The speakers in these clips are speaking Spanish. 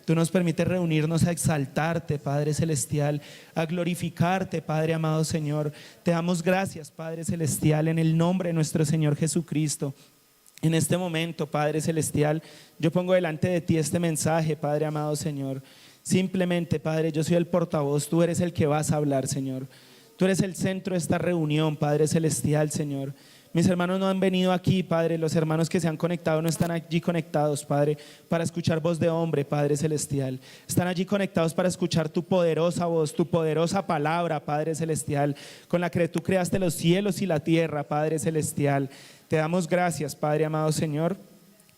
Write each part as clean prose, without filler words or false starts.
Tú nos permites reunirnos a exaltarte, Padre Celestial, a glorificarte, Padre amado Señor. Te damos gracias, Padre Celestial, en el nombre de nuestro Señor Jesucristo. En este momento, Padre Celestial, yo pongo delante de ti este mensaje, Padre amado Señor. Simplemente, Padre, yo soy el portavoz, tú eres el que vas a hablar, Señor. Tú eres el centro de esta reunión, Padre Celestial, Señor. Mis hermanos no han venido aquí, Padre. Los hermanos que se han conectado no están allí conectados, Padre, para escuchar voz de hombre, Padre Celestial. Están allí conectados para escuchar tu poderosa voz, tu poderosa palabra, Padre Celestial, con la que tú creaste los cielos y la tierra, Padre Celestial. Te damos gracias, Padre amado Señor,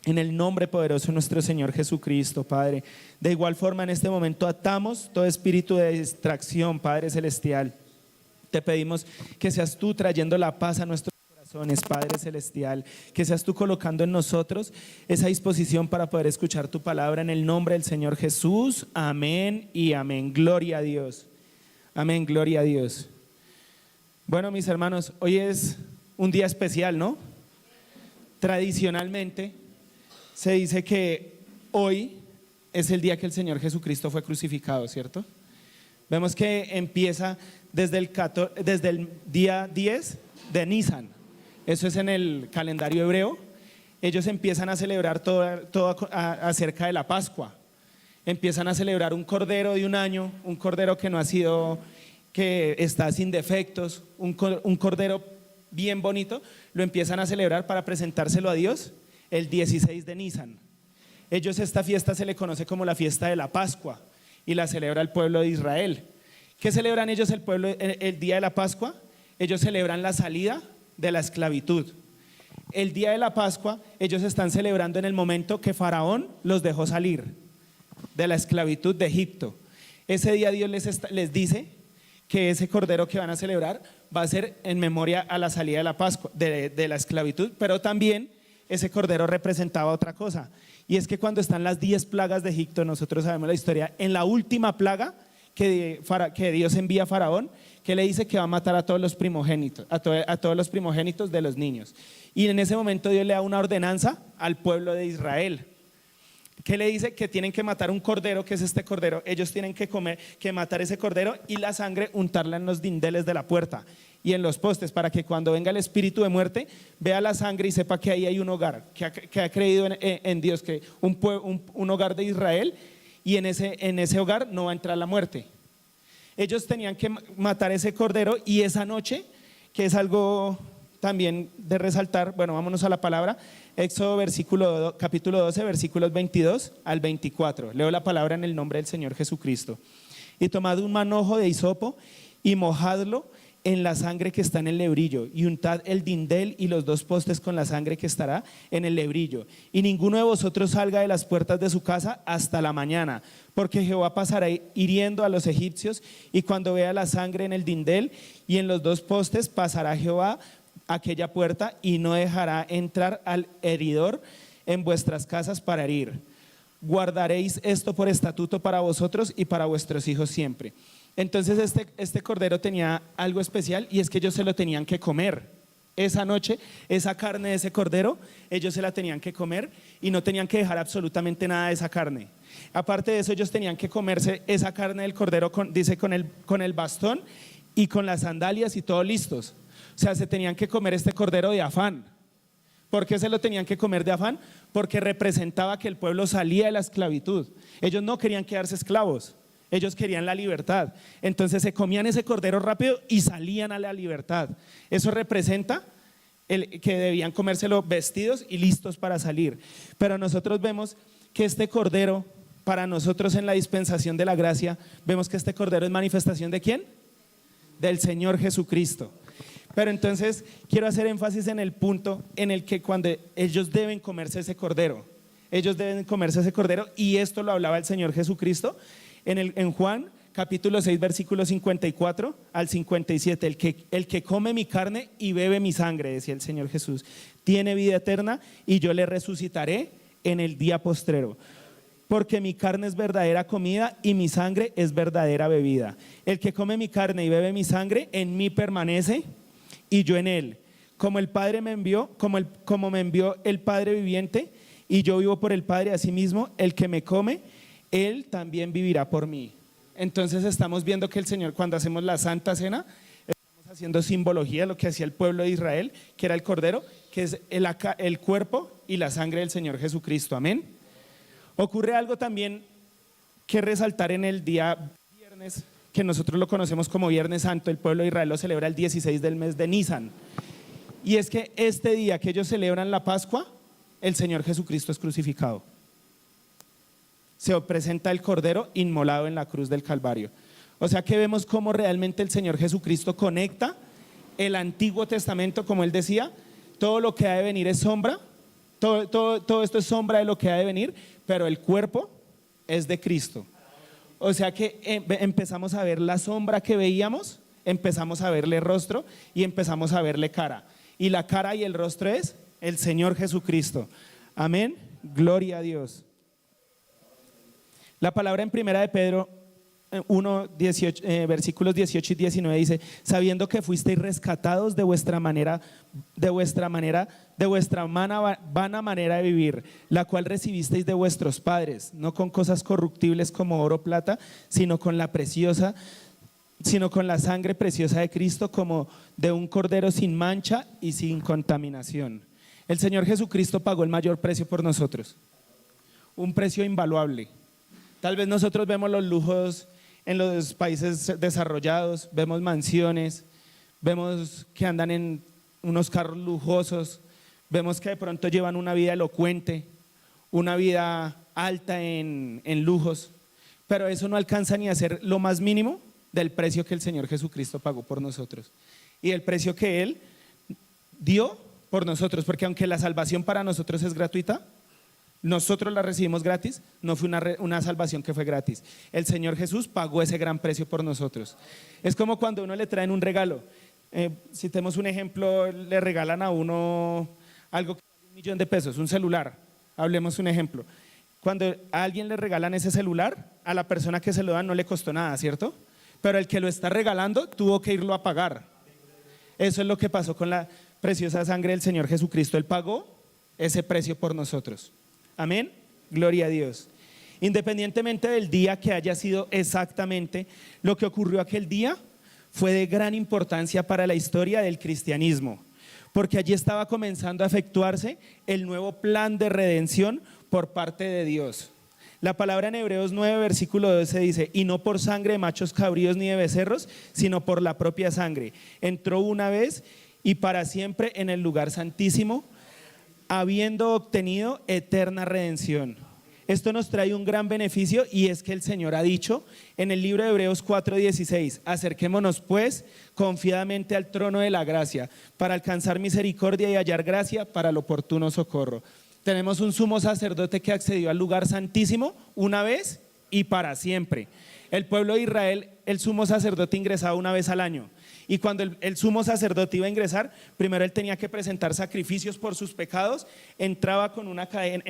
en el nombre poderoso de nuestro Señor Jesucristo, Padre. De igual forma, en este momento atamos todo espíritu de distracción, Padre Celestial. Te pedimos que seas tú trayendo la paz a nuestros corazones, Padre Celestial, que seas tú colocando en nosotros esa disposición para poder escuchar tu palabra en el nombre del Señor Jesús. Amén y amén. Gloria a Dios. Amén, gloria a Dios. Bueno, mis hermanos, hoy es un día especial, ¿no? Tradicionalmente se dice que hoy es el día que el Señor Jesucristo fue crucificado, ¿cierto? Vemos que empieza desde el día 10 de Nisan. Eso es en el calendario hebreo. Ellos empiezan a celebrar todo acerca de la Pascua. Empiezan a celebrar un cordero de un año, un cordero que no ha sido, que está sin defectos, un cordero bien bonito. Lo empiezan a celebrar para presentárselo a Dios el 16 de Nisan. Esta fiesta se le conoce como la fiesta de la Pascua y la celebra el pueblo de Israel. ¿Qué celebran ellos el día de la Pascua? Ellos celebran la salida de la esclavitud. El día de la Pascua ellos están celebrando en el momento que Faraón los dejó salir de la esclavitud de Egipto. Ese día Dios les dice que ese cordero que van a celebrar va a ser en memoria a la salida de la Pascua, de la esclavitud, pero también ese cordero representaba otra cosa, y es que cuando están las 10 plagas de Egipto, nosotros sabemos la historia, en la última plaga que Dios envía a Faraón, que le dice que va a matar a todos los primogénitos, a todos los primogénitos de los niños. Y en ese momento Dios le da una ordenanza al pueblo de Israel, que le dice que tienen que matar un cordero, que es este cordero. Ellos tienen que matar ese cordero y la sangre untarla en los dindeles de la puerta y en los postes, para que cuando venga el espíritu de muerte vea la sangre y sepa que ahí hay un hogar, que ha creído en Dios, que un hogar de Israel, y en ese hogar no va a entrar la muerte. Ellos tenían que matar ese cordero, y esa noche, que es algo también de resaltar, bueno, vámonos a la palabra. Éxodo capítulo 12, versículos 22 al 24. Leo la palabra en el nombre del Señor Jesucristo. Y tomad un manojo de hisopo y mojadlo en la sangre que está en el lebrillo, y untad el dindel y los 2 postes con la sangre que estará en el lebrillo, y ninguno de vosotros salga de las puertas de su casa hasta la mañana, porque Jehová pasará hiriendo a los egipcios, y cuando vea la sangre en el dindel y en los 2 postes, pasará Jehová aquella puerta y no dejará entrar al heridor en vuestras casas para herir. Guardaréis esto por estatuto para vosotros y para vuestros hijos siempre. Entonces este cordero tenía algo especial, y es que ellos se lo tenían que comer. Esa noche, esa carne de ese cordero, ellos se la tenían que comer y no tenían que dejar absolutamente nada de esa carne. Aparte de eso, ellos tenían que comerse esa carne del cordero, dice, con el bastón y con las sandalias y todo listos. O sea, se tenían que comer este cordero de afán. ¿Por qué se lo tenían que comer de afán? Porque representaba que el pueblo salía de la esclavitud. Ellos no querían quedarse esclavos, ellos querían la libertad. Entonces se comían ese cordero rápido y salían a la libertad. Eso representa que debían comérselo vestidos y listos para salir. Pero nosotros vemos que este cordero, para nosotros en la dispensación de la gracia, vemos que este cordero es manifestación ¿de quién? Del Señor Jesucristo. Pero entonces quiero hacer énfasis en el punto en el que cuando ellos deben comerse ese cordero, y esto lo hablaba el Señor Jesucristo en Juan capítulo 6 versículos 54 al 57. El que come mi carne y bebe mi sangre, decía el Señor Jesús, tiene vida eterna, y yo le resucitaré en el día postrero. Porque mi carne es verdadera comida y mi sangre es verdadera bebida. El que come mi carne y bebe mi sangre, en mí permanece y yo en él. Como el Padre me envió, como me envió el Padre viviente, y yo vivo por el Padre, asimismo el que me come Él también vivirá por mí. Entonces estamos viendo que el Señor, cuando hacemos la Santa Cena, estamos haciendo simbología de lo que hacía el pueblo de Israel, que era el Cordero, que es el cuerpo y la sangre del Señor Jesucristo. Amén. Ocurre algo también que resaltar en el día viernes, que nosotros lo conocemos como Viernes Santo. El pueblo de Israel lo celebra el 16 del mes de Nisan. Y es que este día que ellos celebran la Pascua, el Señor Jesucristo es crucificado. Se presenta el Cordero inmolado en la cruz del Calvario. O sea que vemos cómo realmente el Señor Jesucristo conecta el Antiguo Testamento, como él decía, todo lo que ha de venir es sombra, todo esto es sombra de lo que ha de venir, pero el cuerpo es de Cristo. O sea que empezamos a ver la sombra que veíamos, empezamos a verle rostro y empezamos a verle cara. Y la cara y el rostro es el Señor Jesucristo. Amén, gloria a Dios. La palabra en primera de Pedro 1, 18, versículos 18 y 19 dice: sabiendo que fuisteis rescatados de vuestra vana manera de vivir, la cual recibisteis de vuestros padres, no con cosas corruptibles como oro o plata, sino con la sangre preciosa de Cristo, como de un cordero sin mancha y sin contaminación. El Señor Jesucristo pagó el mayor precio por nosotros, un precio invaluable. Tal vez nosotros vemos los lujos en los países desarrollados, vemos mansiones, vemos que andan en unos carros lujosos, vemos que de pronto llevan una vida elocuente, una vida alta en lujos, pero eso no alcanza ni a ser lo más mínimo del precio que el Señor Jesucristo pagó por nosotros y el precio que Él dio por nosotros, porque aunque la salvación para nosotros es gratuita, nosotros la recibimos gratis, no fue una salvación que fue gratis. El Señor Jesús pagó ese gran precio por nosotros. Es como cuando uno le traen un regalo. Si tenemos un ejemplo, le regalan a uno algo que vale $1.000.000, un celular. Hablemos un ejemplo. Cuando a alguien le regalan ese celular, a la persona que se lo dan no le costó nada, ¿cierto? Pero el que lo está regalando tuvo que irlo a pagar. Eso es lo que pasó con la preciosa sangre del Señor Jesucristo. Él pagó ese precio por nosotros. Amén, gloria a Dios. Independientemente del día que haya sido exactamente, lo que ocurrió aquel día fue de gran importancia para la historia del cristianismo, porque allí estaba comenzando a efectuarse el nuevo plan de redención por parte de Dios. La palabra en Hebreos 9, versículo 12 dice: y no por sangre de machos cabríos ni de becerros, sino por la propia sangre. Entró una vez y para siempre en el lugar santísimo, habiendo obtenido eterna redención. Esto nos trae un gran beneficio, y es que el Señor ha dicho en el libro de Hebreos 4:16: acerquémonos pues confiadamente al trono de la gracia, para alcanzar misericordia y hallar gracia para el oportuno socorro. Tenemos un sumo sacerdote que accedió al lugar santísimo una vez y para siempre. El pueblo de Israel, el sumo sacerdote ingresaba una vez al año. Y cuando el sumo sacerdote iba a ingresar, primero él tenía que presentar sacrificios por sus pecados, entraba con una cadena,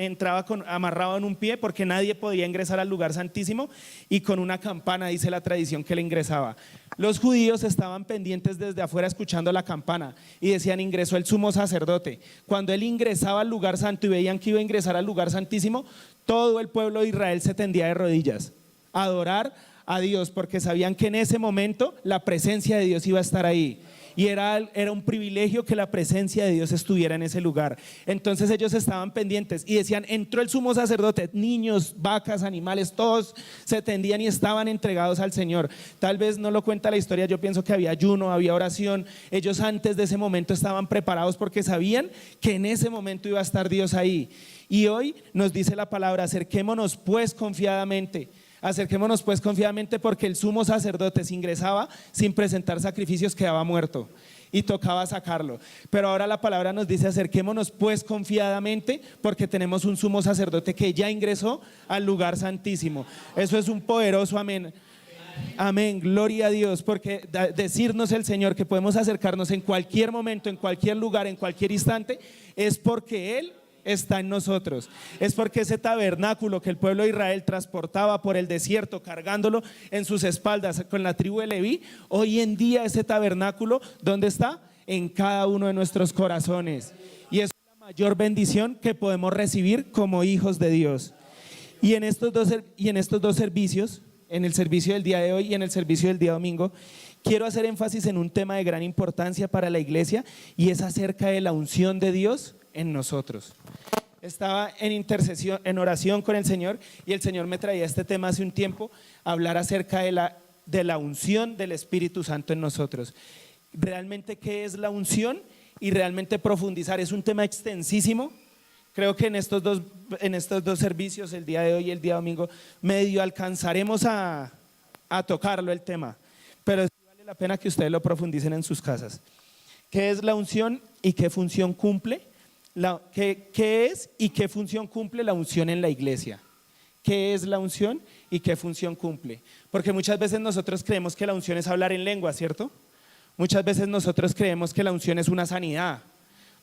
amarrado en un pie, porque nadie podía ingresar al lugar santísimo, y con una campana, dice la tradición, que le ingresaba. Los judíos estaban pendientes desde afuera escuchando la campana y decían: ingresó el sumo sacerdote. Cuando él ingresaba al lugar santo y veían que iba a ingresar al lugar santísimo, todo el pueblo de Israel se tendía de rodillas a adorar a Dios, porque sabían que en ese momento la presencia de Dios iba a estar ahí, y era un privilegio que la presencia de Dios estuviera en ese lugar. Entonces ellos estaban pendientes y decían: entró el sumo sacerdote, niños, vacas, animales, todos se tendían y estaban entregados al Señor. Tal vez no lo cuenta la historia, yo pienso que había ayuno, había oración. Ellos antes de ese momento estaban preparados porque sabían que en ese momento iba a estar Dios ahí. Y hoy nos dice la palabra: acerquémonos pues confiadamente. Acerquémonos pues confiadamente, porque el sumo sacerdote, si ingresaba sin presentar sacrificios, quedaba muerto y tocaba sacarlo. Pero ahora la palabra nos dice: acerquémonos pues confiadamente, porque tenemos un sumo sacerdote que ya ingresó al lugar santísimo. Eso es un poderoso amén. Amén, gloria a Dios, porque decirnos el Señor que podemos acercarnos en cualquier momento, en cualquier lugar, en cualquier instante, es porque Él está en nosotros. Es porque ese tabernáculo que el pueblo de Israel transportaba por el desierto, cargándolo en sus espaldas con la tribu de Leví, hoy en día ese tabernáculo, ¿dónde está? En cada uno de nuestros corazones. Y es la mayor bendición que podemos recibir como hijos de Dios. Y en estos dos servicios, en el servicio del día de hoy y en el servicio del día domingo, quiero hacer énfasis en un tema de gran importancia para la iglesia, y es acerca de la unción de Dios en nosotros. Estaba en intercesión, en oración con el Señor, y el Señor me traía este tema hace un tiempo, hablar acerca de la unción del Espíritu Santo en nosotros. Realmente, ¿qué es la unción? Y realmente profundizar. Es un tema extensísimo. Creo que en estos dos servicios, el día de hoy y el día domingo, medio alcanzaremos a tocarlo el tema, pero sí vale la pena que ustedes lo profundicen en sus casas. ¿Qué es la unción y qué función cumple? ¿Qué es y qué función cumple la unción en la iglesia? ¿Qué es la unción y qué función cumple? Porque muchas veces nosotros creemos que la unción es hablar en lengua, ¿cierto? Muchas veces nosotros creemos que la unción es una sanidad.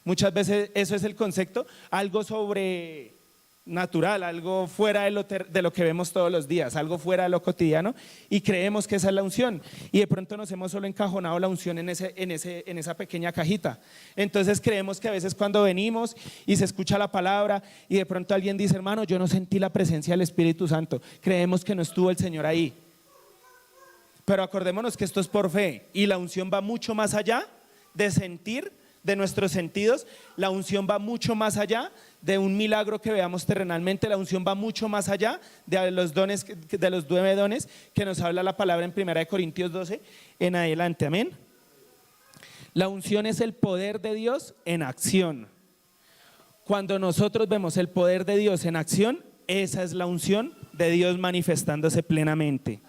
Muchas veces eso es el concepto, algo sobrenatural, algo fuera de lo que vemos todos los días, algo fuera de lo cotidiano, y creemos que esa es la unción, y de pronto nos hemos solo encajonado la unción en esa pequeña cajita. Entonces creemos que a veces cuando venimos y se escucha la palabra y de pronto alguien dice: hermano, yo no sentí la presencia del Espíritu Santo, creemos que no estuvo el Señor ahí. Pero acordémonos que esto es por fe, y la unción va mucho más allá de sentir, de nuestros sentidos. La unción va mucho más allá de un milagro que veamos terrenalmente. La unción va mucho más allá de los dones, de los 9 dones que nos habla la palabra en 1 Corintios 12 en adelante. Amén. La unción es el poder de Dios en acción. Cuando nosotros vemos el poder de Dios en acción, esa es la unción de Dios manifestándose plenamente.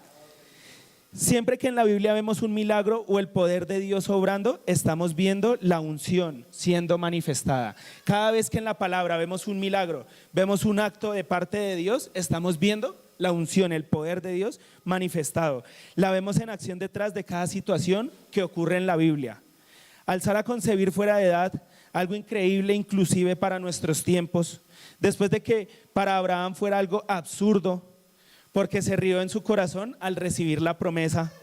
Siempre que en la Biblia vemos un milagro o el poder de Dios obrando, estamos viendo la unción siendo manifestada. Cada vez que en la palabra vemos un milagro, vemos un acto de parte de Dios, estamos viendo la unción, el poder de Dios manifestado. La vemos en acción detrás de cada situación que ocurre en la Biblia. Alzar a concebir fuera de edad, algo increíble inclusive para nuestros tiempos, después de que para Abraham fuera algo absurdo, porque se rió en su corazón al recibir la promesa.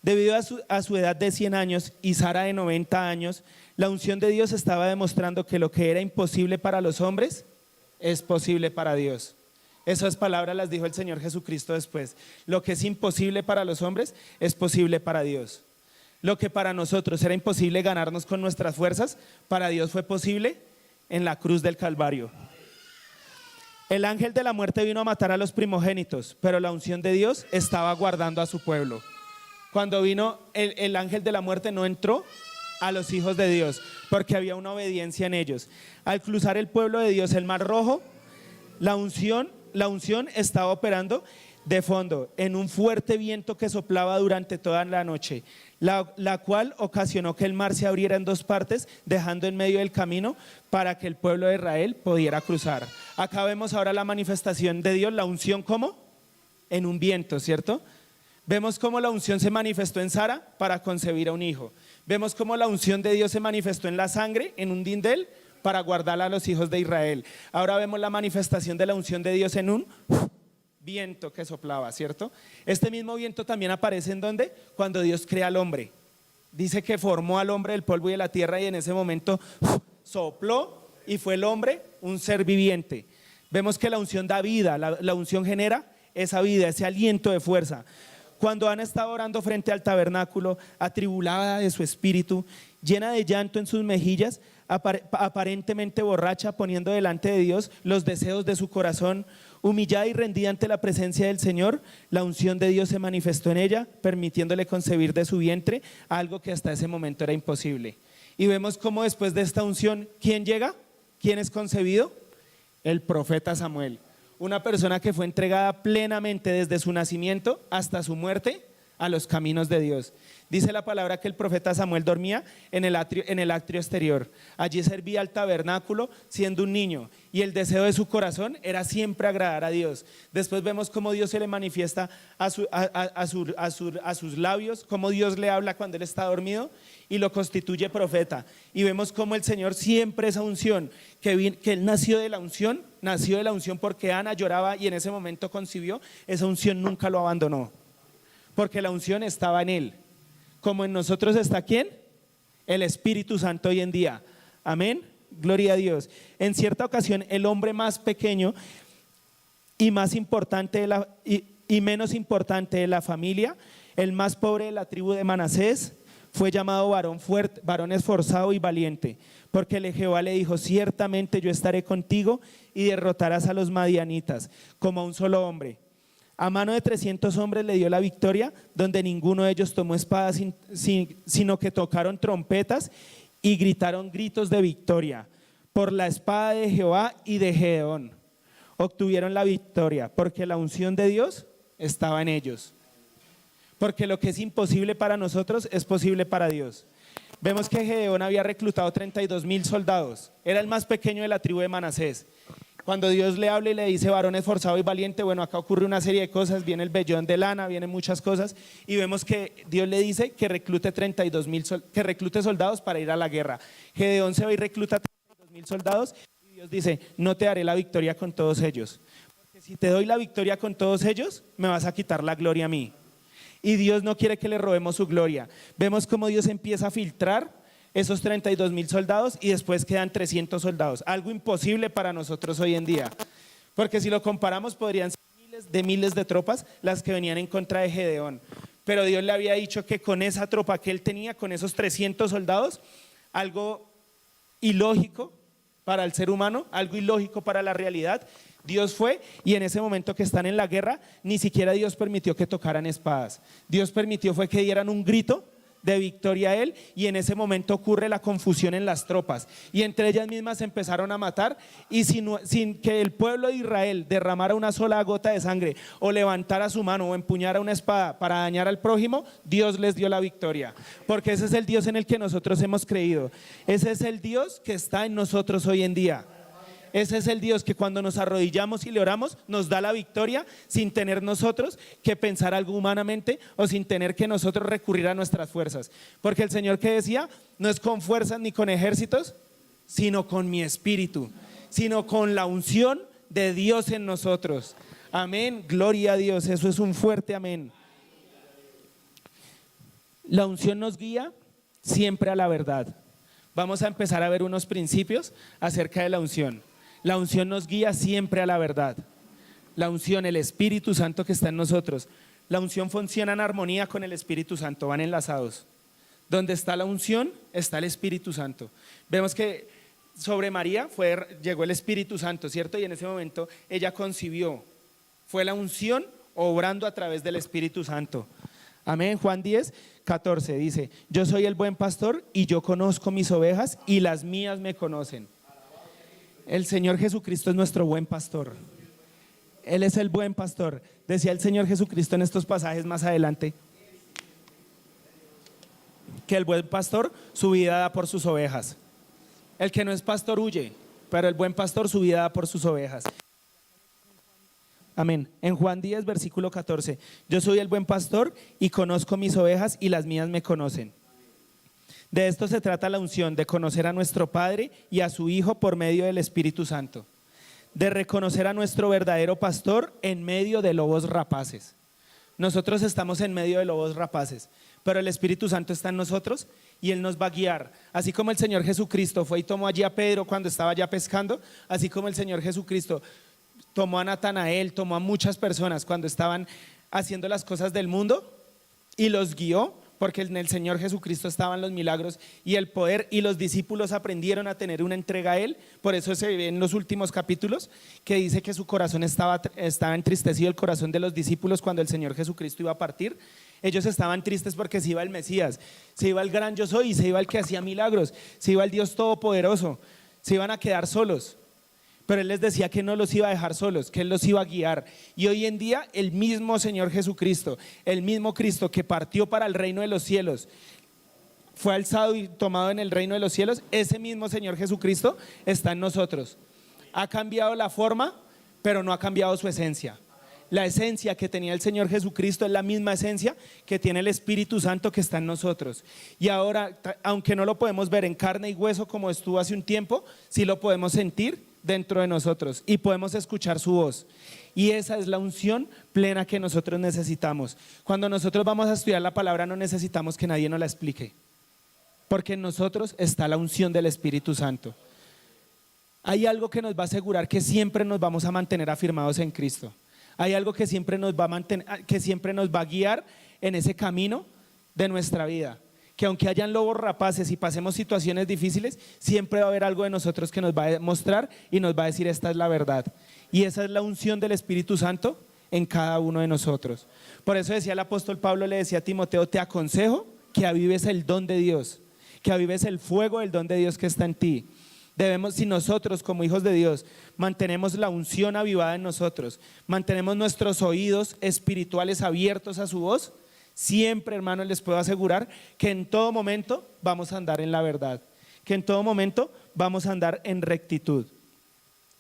Debido a su edad de 100 años y Sara de 90 años, la unción de Dios estaba demostrando que lo que era imposible para los hombres es posible para Dios. Esas palabras las dijo el Señor Jesucristo después. Lo que es imposible para los hombres es posible para Dios. Lo que para nosotros era imposible ganarnos con nuestras fuerzas, para Dios fue posible en la cruz del Calvario. El ángel de la muerte vino a matar a los primogénitos, pero la unción de Dios estaba guardando a su pueblo. Cuando vino el ángel de la muerte, no entró a los hijos de Dios, porque había una obediencia en ellos. Al cruzar el pueblo de Dios el Mar Rojo, la unción estaba operando de fondo en un fuerte viento que soplaba durante toda la noche, la cual ocasionó que el mar se abriera en 2 partes, dejando en medio del camino para que el pueblo de Israel pudiera cruzar. Acá vemos ahora la manifestación de Dios, la unción como en un viento, ¿cierto? Vemos cómo la unción se manifestó en Sara para concebir a un hijo. Vemos cómo la unción de Dios se manifestó en la sangre, en un dindel, para guardarla a los hijos de Israel. Ahora vemos la manifestación de la unción de Dios en un viento que soplaba, ¿cierto? Este mismo viento también aparece ¿en dónde? Cuando Dios crea al hombre. Dice que formó al hombre del polvo y de la tierra, y en ese momento sopló y fue el hombre un ser viviente. Vemos que la unción da vida, la unción genera esa vida, ese aliento de fuerza. Cuando Ana estaba orando frente al tabernáculo, atribulada de su espíritu, llena de llanto en sus mejillas, aparentemente borracha, poniendo delante de Dios los deseos de su corazón, humillada y rendida ante la presencia del Señor, la unción de Dios se manifestó en ella, permitiéndole concebir de su vientre algo que hasta ese momento era imposible. Y vemos cómo después de esta unción, ¿quién llega? ¿Quién es concebido? El profeta Samuel, una persona que fue entregada plenamente desde su nacimiento hasta su muerte a los caminos de Dios. Dice la palabra que el profeta Samuel dormía en el atrio exterior. Allí servía al tabernáculo siendo un niño, y el deseo de su corazón era siempre agradar a Dios. Después vemos cómo Dios se le manifiesta a sus labios, cómo Dios le habla cuando él está dormido y lo constituye profeta. Y vemos cómo el Señor siempre, esa unción, que él nació de la unción porque Ana lloraba y en ese momento concibió, esa unción nunca lo abandonó, porque la unción estaba en él. Como en nosotros está ¿quién? El Espíritu Santo hoy en día. Amén, gloria a Dios. En cierta ocasión el hombre más pequeño y más importante y menos importante de la familia, el más pobre de la tribu de Manasés, fue llamado varón fuerte, varón esforzado y valiente, porque Jehová le dijo: ciertamente yo estaré contigo y derrotarás a los madianitas como a un solo hombre. A mano de 300 hombres le dio la victoria, donde ninguno de ellos tomó espada, sino que tocaron trompetas y gritaron gritos de victoria. Por la espada de Jehová y de Gedeón obtuvieron la victoria, porque la unción de Dios estaba en ellos. Porque lo que es imposible para nosotros es posible para Dios. Vemos que Gedeón había reclutado 32,000 soldados, era el más pequeño de la tribu de Manasés. Cuando Dios le habla y le dice varón esforzado y valiente, bueno, acá ocurre una serie de cosas, viene el vellón de lana, vienen muchas cosas, y vemos que Dios le dice que reclute 32,000, que reclute soldados para ir a la guerra. Gedeón se va y recluta 32,000 soldados, y Dios dice: no te daré la victoria con todos ellos, porque si te doy la victoria con todos ellos, me vas a quitar la gloria a mí. Y Dios no quiere que le robemos su gloria. Vemos cómo Dios empieza a filtrar esos 32,000 soldados y después quedan 300 soldados. Algo imposible para nosotros hoy en día. Porque si lo comparamos, podrían ser miles de tropas las que venían en contra de Gedeón. Pero Dios le había dicho que con esa tropa que él tenía, con esos 300 soldados, algo ilógico para el ser humano, algo ilógico para la realidad, Dios fue, y en ese momento que están en la guerra, ni siquiera Dios permitió que tocaran espadas. Dios permitió fue que dieran un grito de victoria a él, y en ese momento ocurre la confusión en las tropas, y entre ellas mismas se empezaron a matar, y sin que el pueblo de Israel derramara una sola gota de sangre, o levantara su mano, o empuñara una espada para dañar al prójimo, Dios les dio la victoria, porque ese es el Dios en el que nosotros hemos creído. Ese es el Dios que está en nosotros hoy en día. Ese es el Dios que cuando nos arrodillamos y le oramos nos da la victoria, sin tener nosotros que pensar algo humanamente, o sin tener que nosotros recurrir a nuestras fuerzas. Porque el Señor, que decía, no es con fuerzas ni con ejércitos, sino con mi espíritu, sino con la unción de Dios en nosotros. Amén, gloria a Dios, eso es un fuerte amén. La unción nos guía siempre a la verdad. Vamos a empezar a ver unos principios acerca de la unción. La unción nos guía siempre a la verdad. La unción, el Espíritu Santo que está en nosotros. La unción funciona en armonía con el Espíritu Santo, van enlazados. Donde está la unción, está el Espíritu Santo. Vemos que sobre María llegó el Espíritu Santo, ¿cierto? Y en ese momento ella concibió. Fue la unción obrando a través del Espíritu Santo. Amén. Juan 10:14 dice: yo soy el buen pastor y yo conozco mis ovejas y las mías me conocen. El Señor Jesucristo es nuestro buen pastor. Él es el buen pastor. Decía el Señor Jesucristo en estos pasajes más adelante que el buen pastor su vida da por sus ovejas. El que no es pastor huye, pero el buen pastor su vida da por sus ovejas. Amén. En Juan 10, versículo 14: yo soy el buen pastor y conozco mis ovejas y las mías me conocen. De esto se trata la unción, de conocer a nuestro Padre y a su Hijo por medio del Espíritu Santo, de reconocer a nuestro verdadero pastor en medio de lobos rapaces. Nosotros estamos en medio de lobos rapaces, pero el Espíritu Santo está en nosotros y Él nos va a guiar. Así como el Señor Jesucristo fue y tomó allí a Pedro cuando estaba ya pescando, así como el Señor Jesucristo tomó a Natanael, tomó a muchas personas cuando estaban haciendo las cosas del mundo y los guió, porque en el Señor Jesucristo estaban los milagros y el poder, y los discípulos aprendieron a tener una entrega a Él. Por eso se ve en los últimos capítulos que dice que su corazón estaba entristecido, el corazón de los discípulos, cuando el Señor Jesucristo iba a partir. Ellos estaban tristes porque se iba el Mesías, se iba el gran yo soy, se iba el que hacía milagros, se iba el Dios todopoderoso, se iban a quedar solos. Pero Él les decía que no los iba a dejar solos, que Él los iba a guiar. Y hoy en día el mismo Señor Jesucristo, el mismo Cristo que partió para el reino de los cielos, fue alzado y tomado en el reino de los cielos, ese mismo Señor Jesucristo está en nosotros. Ha cambiado la forma, pero no ha cambiado su esencia. La esencia que tenía el Señor Jesucristo es la misma esencia que tiene el Espíritu Santo que está en nosotros. Y ahora, aunque no lo podemos ver en carne y hueso como estuvo hace un tiempo, sí lo podemos sentir dentro de nosotros y podemos escuchar su voz. Y esa es la unción plena que nosotros necesitamos. Cuando nosotros vamos a estudiar la palabra, no necesitamos que nadie nos la explique, porque en nosotros está la unción del Espíritu Santo. hay algo que nos va a asegurar que siempre nos vamos a mantener afirmados en Cristo. Hay algo que siempre nos va a que siempre nos va a guiar en ese camino de nuestra vida. Que aunque hayan lobos rapaces y pasemos situaciones difíciles, siempre va a haber algo de nosotros que nos va a mostrar y nos va a decir: esta es la verdad. Y esa es la unción del Espíritu Santo en cada uno de nosotros. Por eso decía el apóstol Pablo, le decía a Timoteo: te aconsejo que avives el don de Dios, que avives el fuego del don de Dios que está en ti. Debemos, si nosotros como hijos de Dios mantenemos la unción avivada en nosotros, mantenemos nuestros oídos espirituales abiertos a su voz, siempre, hermanos, les puedo asegurar que en todo momento vamos a andar en la verdad, que en todo momento vamos a andar en rectitud.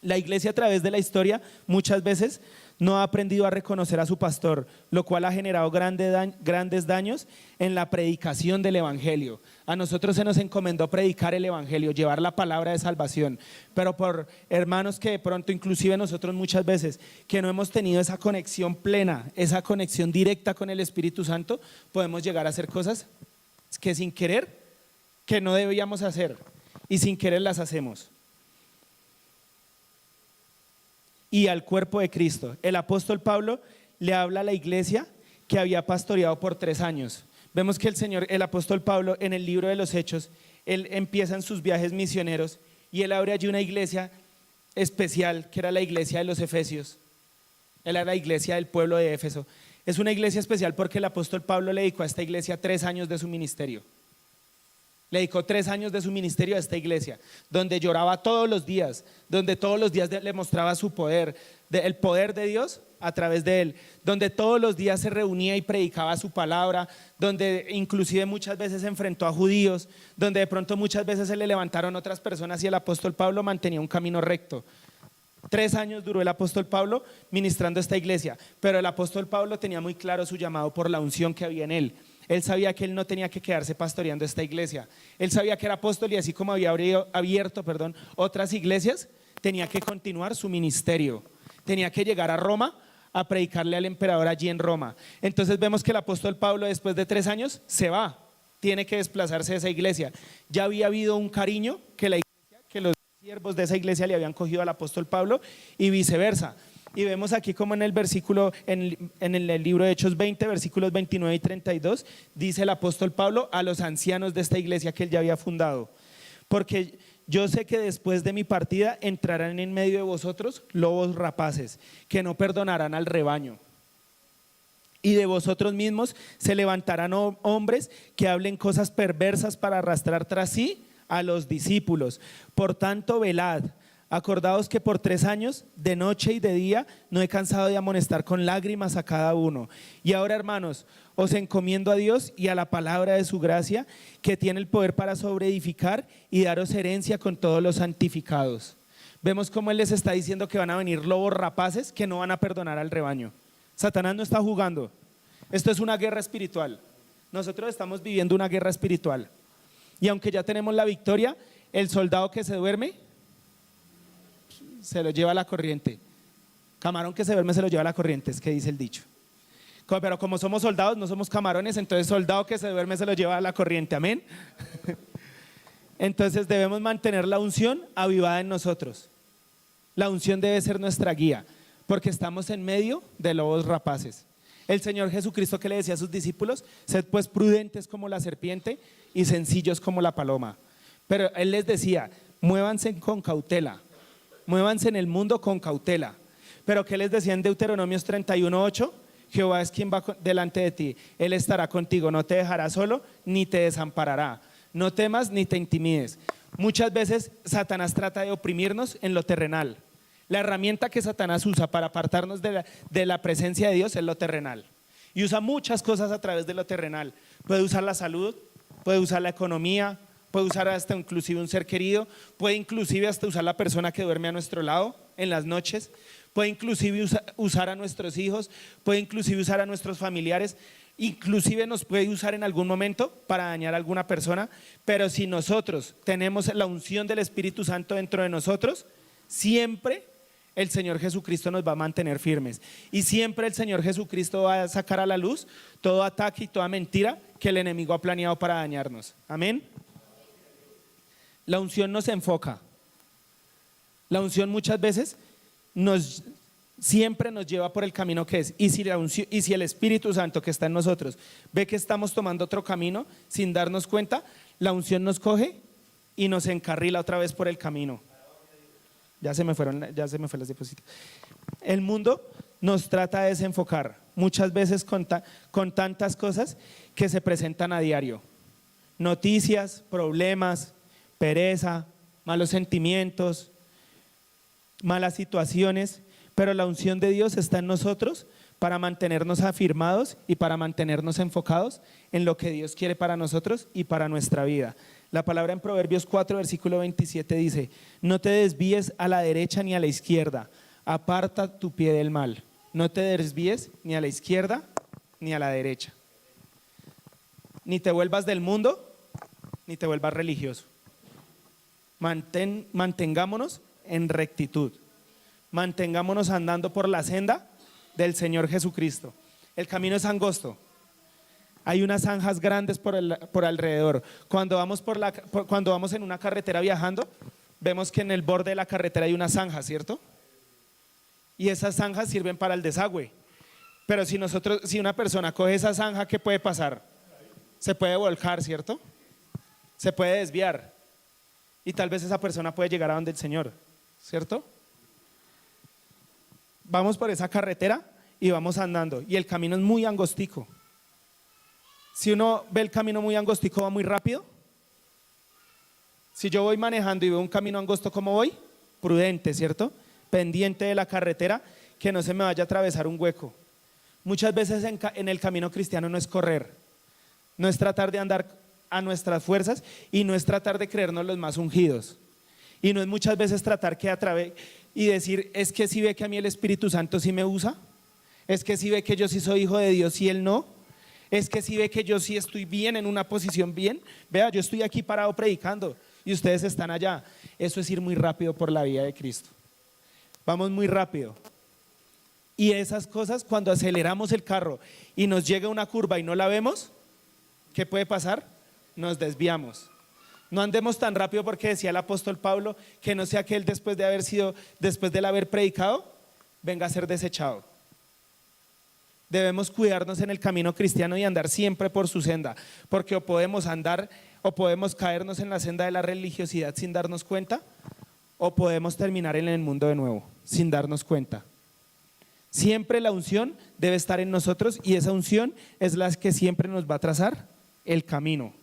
La iglesia, a través de la historia, muchas veces no ha aprendido a reconocer a su pastor, lo cual ha generado grandes daños en la predicación del evangelio. A nosotros se nos encomendó predicar el evangelio, llevar la palabra de salvación, pero por hermanos que de pronto, inclusive nosotros muchas veces, que no hemos tenido esa conexión plena, esa conexión directa con el Espíritu Santo, podemos llegar a hacer cosas que sin querer, que no debíamos hacer, y sin querer las hacemos. Y al cuerpo de Cristo. El apóstol Pablo le habla a la iglesia que había pastoreado por 3 años. Vemos que el apóstol Pablo, en el libro de los Hechos, él empieza en sus viajes misioneros y él abre allí una iglesia especial, que era la iglesia de los Efesios. Él era la iglesia del pueblo de Éfeso. Es una iglesia especial porque el apóstol Pablo le dedicó a esta iglesia 3 años de su ministerio. Le dedicó 3 años de su ministerio a esta iglesia, donde lloraba todos los días, donde todos los días le mostraba su poder, el poder de Dios a través de él, donde todos los días se reunía y predicaba su palabra, donde inclusive muchas veces se enfrentó a judíos, donde de pronto muchas veces se le levantaron otras personas y el apóstol Pablo mantenía un camino recto. 3 años duró el apóstol Pablo ministrando esta iglesia, pero el apóstol Pablo tenía muy claro su llamado por la unción que había en él. Él sabía que él no tenía que quedarse pastoreando esta iglesia. Él sabía que era apóstol y así como había abierto otras iglesias, tenía que continuar su ministerio. Tenía que llegar a Roma a predicarle al emperador allí en Roma. Entonces vemos que el apóstol Pablo, después de 3 años, se va. Tiene que desplazarse de esa iglesia. Ya había habido un cariño que la iglesia, que los siervos de esa iglesia le habían cogido al apóstol Pablo y viceversa. Y vemos aquí como en el versículo, en el libro de Hechos 20, versículos 29 y 32, dice el apóstol Pablo a los ancianos de esta iglesia que él ya había fundado: porque yo sé que después de mi partida entrarán en medio de vosotros lobos rapaces, que no perdonarán al rebaño. Y de vosotros mismos se levantarán hombres que hablen cosas perversas para arrastrar tras sí a los discípulos. Por tanto, velad. Acordaos que por 3 años, de noche y de día, no he cansado de amonestar con lágrimas a cada uno. Y ahora, hermanos, os encomiendo a Dios y a la palabra de su gracia, que tiene el poder para sobreedificar y daros herencia con todos los santificados. Vemos cómo él les está diciendo que van a venir lobos rapaces que no van a perdonar al rebaño. Satanás no está jugando. Esto es una guerra espiritual. Nosotros estamos viviendo una guerra espiritual. Y aunque ya tenemos la victoria, el soldado que se duerme se lo lleva a la corriente. Camarón que se duerme se lo lleva a la corriente, es que dice el dicho. Pero como somos soldados, no somos camarones, entonces soldado que se duerme se lo lleva a la corriente, amén. Entonces debemos mantener la unción avivada en nosotros. La unción debe ser nuestra guía, porque estamos en medio de lobos rapaces. El Señor Jesucristo, que le decía a sus discípulos: sed pues prudentes como la serpiente y sencillos como la paloma. Pero Él les decía: muévanse con cautela. Muévanse en el mundo con cautela. Pero ¿qué les decía en Deuteronomios 31:8? Jehová es quien va delante de ti, Él estará contigo, no te dejará solo ni te desamparará. No temas ni te intimides. Muchas veces Satanás trata de oprimirnos en lo terrenal. La herramienta que Satanás usa para apartarnos de la presencia de Dios es lo terrenal. Y usa muchas cosas a través de lo terrenal. Puede usar la salud, puede usar la economía, puede usar hasta inclusive un ser querido, puede inclusive hasta usar la persona que duerme a nuestro lado en las noches, puede inclusive usar a nuestros hijos, puede inclusive usar a nuestros familiares, inclusive nos puede usar en algún momento para dañar a alguna persona. Pero si nosotros tenemos la unción del Espíritu Santo dentro de nosotros, siempre el Señor Jesucristo nos va a mantener firmes, y siempre el Señor Jesucristo va a sacar a la luz todo ataque y toda mentira que el enemigo ha planeado para dañarnos. Amén. La unción nos enfoca. La unción muchas veces siempre nos lleva por el camino que es. Y si el Espíritu Santo que está en nosotros ve que estamos tomando otro camino sin darnos cuenta, la unción nos coge y nos encarrila otra vez por el camino. Ya se me fue las diapositivas. El mundo nos trata de desenfocar muchas veces con tantas cosas que se presentan a diario. Noticias, problemas, pereza, malos sentimientos, malas situaciones, pero la unción de Dios está en nosotros para mantenernos afirmados y para mantenernos enfocados en lo que Dios quiere para nosotros y para nuestra vida. La palabra en Proverbios 4, versículo 27 dice: no te desvíes a la derecha ni a la izquierda, aparta tu pie del mal. No te desvíes ni a la izquierda ni a la derecha. Ni te vuelvas del mundo, ni te vuelvas religioso. Mantengámonos en rectitud. Mantengámonos andando por la senda del Señor Jesucristo. El camino es angosto. Hay unas zanjas grandes por alrededor. Cuando vamos en una carretera viajando, vemos que en el borde de la carretera hay una zanja, ¿cierto? Y esas zanjas sirven para el desagüe. Pero si una persona coge esa zanja, ¿qué puede pasar? Se puede volcar, ¿cierto? Se puede desviar. Y tal vez esa persona puede llegar a donde el Señor, ¿cierto? Vamos por esa carretera y vamos andando. Y el camino es muy angostico. Si uno ve el camino muy angostico, va muy rápido. Si yo voy manejando y veo un camino angosto, ¿cómo voy? Prudente, ¿cierto? Pendiente de la carretera, que no se me vaya a atravesar un hueco. Muchas veces en el camino cristiano no es correr, no es tratar de andar a nuestras fuerzas y no es tratar de creernos los más ungidos. Y no es muchas veces tratar y decir, es que si ve que a mí el Espíritu Santo sí me usa, es que si ve que yo sí soy hijo de Dios y Él no, es que si ve que yo sí estoy bien, en una posición bien. Vea, yo estoy aquí parado predicando y ustedes están allá. Eso es ir muy rápido por la vía de Cristo. Vamos muy rápido. Y esas cosas, cuando aceleramos el carro y nos llega una curva y no la vemos, ¿qué puede pasar? Nos desviamos. No andemos tan rápido, porque decía el apóstol Pablo que no sea que él después de haber predicado, venga a ser desechado. Debemos cuidarnos en el camino cristiano y andar siempre por su senda, porque o podemos caernos en la senda de la religiosidad sin darnos cuenta, o podemos terminar en el mundo de nuevo sin darnos cuenta. Siempre la unción debe estar en nosotros, y esa unción es la que siempre nos va a trazar el camino.